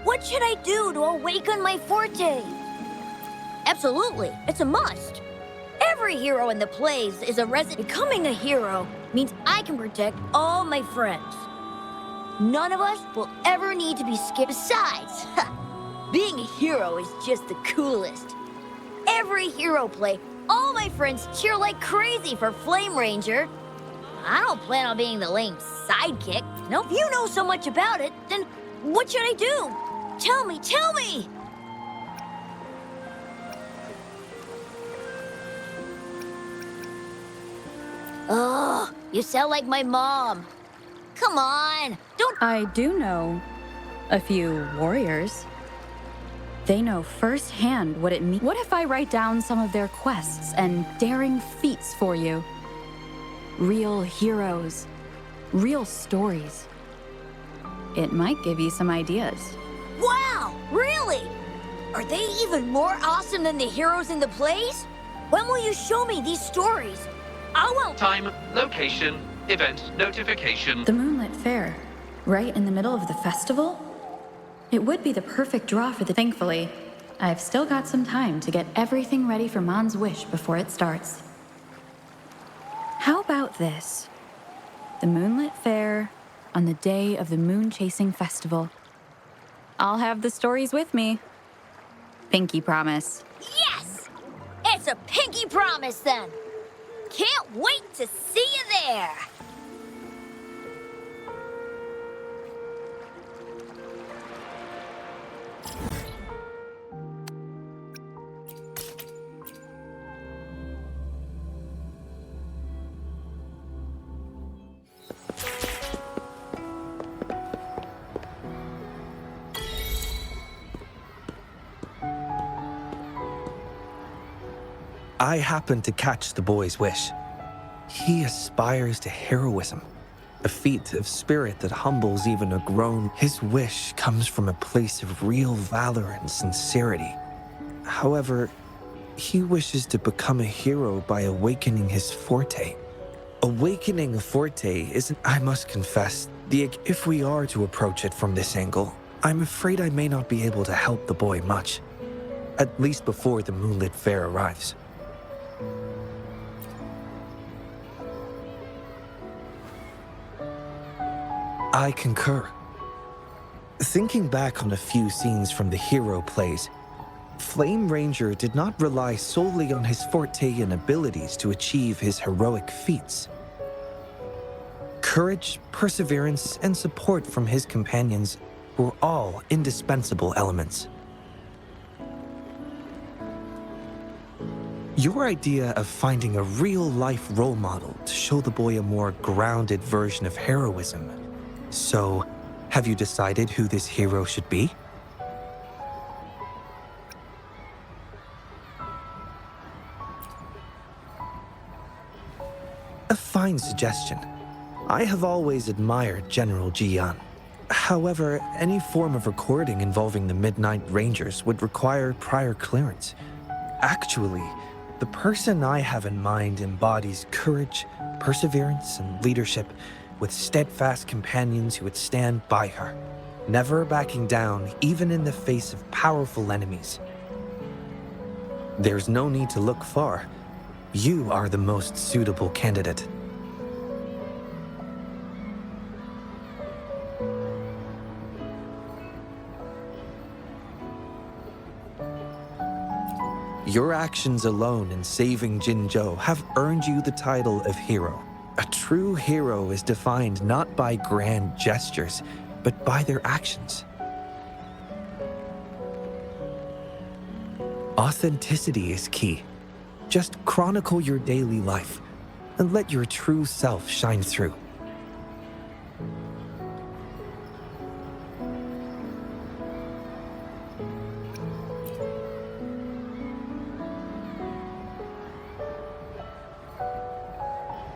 What should I do to awaken my forte? Absolutely, it's a must. Every hero in the plays is a resident. Becoming a hero means I can protect all my friends. None of us will ever need to be scared. Besides, being a hero is just the coolest. Every hero play, all my friends cheer like crazy for Flame Ranger. I don't plan on being the lame sidekick. No, if you know so much about it, then what should I do? Tell me, tell me! Oh, you sound like my mom. Come on, don't... I do know a few warriors. They know firsthand what it means. What if I write down some of their quests and daring feats for you? Real heroes, real stories. It might give you some ideas. Wow, really? Are they even more awesome than the heroes in the plays? When will you show me these stories? I won't... Time, location, event, notification. The Moonlit Fair, right in the middle of the festival? It would be the perfect draw for the... Thankfully, I've still got some time to get everything ready for Mon's wish before it starts. How about this? The Moonlit Fair on the day of the Moon Chasing Festival. I'll have the stories with me. Pinky promise. Yes! It's a pinky promise, then. Can't wait to see you there. I happened to catch the boy's wish. He aspires to heroism, a feat of spirit that humbles even a grown. His wish comes from a place of real valor and sincerity. However, He wishes to become a hero by awakening his forte. Awakening a forte isn't, I must confess, if we are to approach it from this angle, I'm afraid I may not be able to help the boy much. At least before the moonlit fair arrives. I concur. Thinking back on a few scenes from the hero plays, Flame Ranger did not rely solely on his forte and abilities to achieve his heroic feats. Courage, perseverance, and support from his companions were all indispensable elements. Your idea of finding a real-life role model to show the boy a more grounded version of heroism. So, have you decided who this hero should be? A fine suggestion. I have always admired General Jian. However, any form of recording involving the Midnight Rangers would require prior clearance. Actually, the person I have in mind embodies courage, perseverance, and leadership with steadfast companions who would stand by her, never backing down even in the face of powerful enemies. There's no need to look far. You are the most suitable candidate. Your actions alone in saving Jinzhou have earned you the title of hero. A true hero is defined not by grand gestures, but by their actions. Authenticity is key. Just chronicle your daily life and let your true self shine through.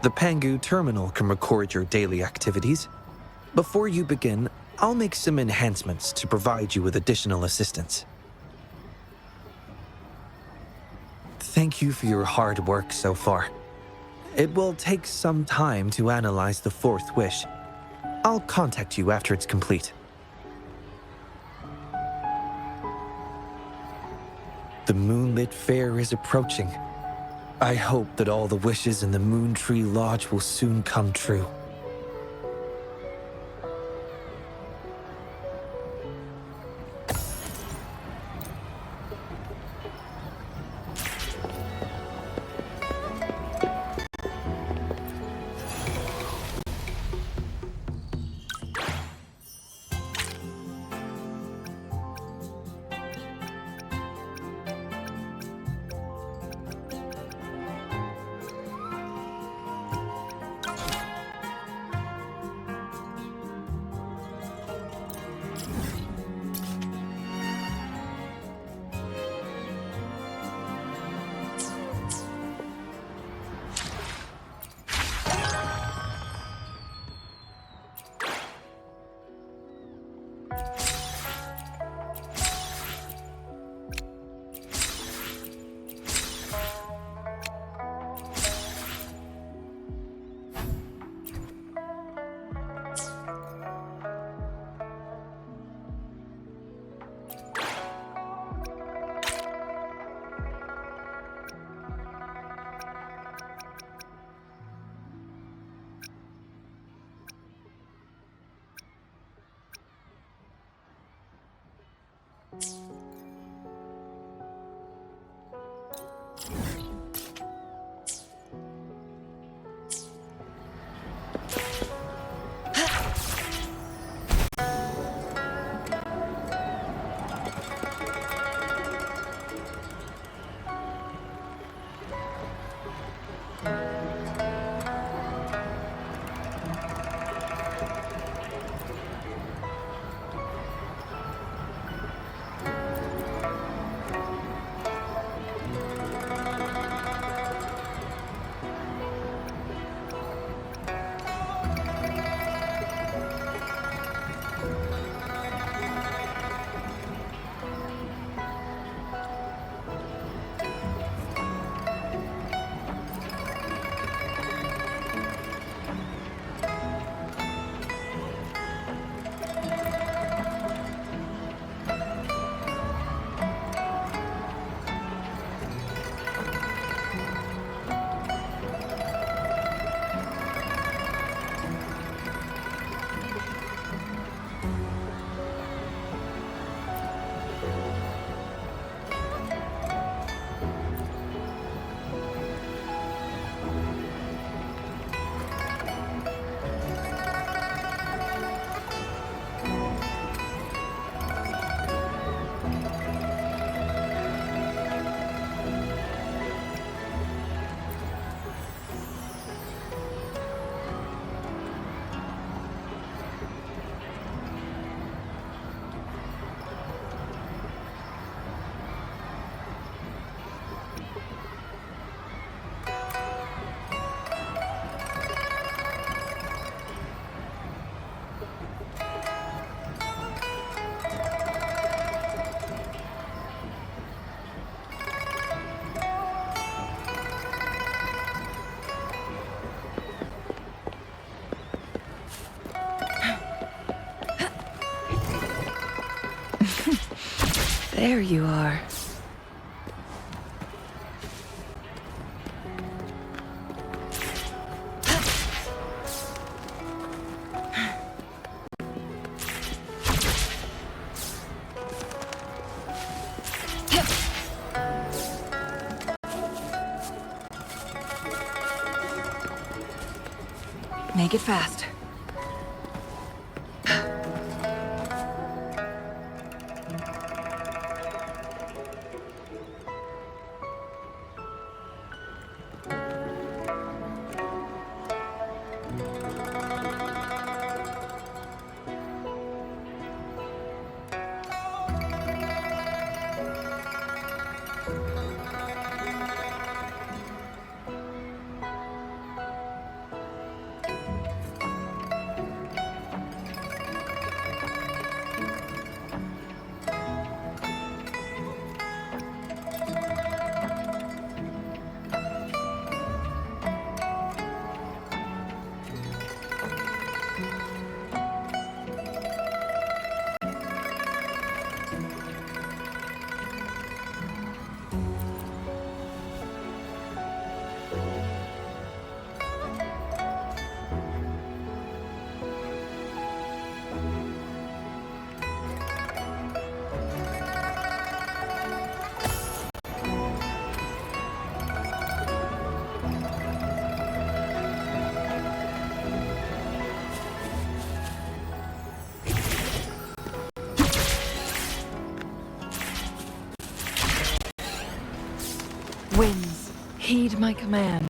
The Pangu terminal can record your daily activities. Before you begin, I'll make some enhancements to provide you with additional assistance. Thank you for your hard work so far. It will take some time to analyze the fourth wish. I'll contact you after it's complete. The moonlit fair is approaching. I hope that all the wishes in the Moon Tree Lodge will soon come true. There you are. Make it fast. Winds, heed my command.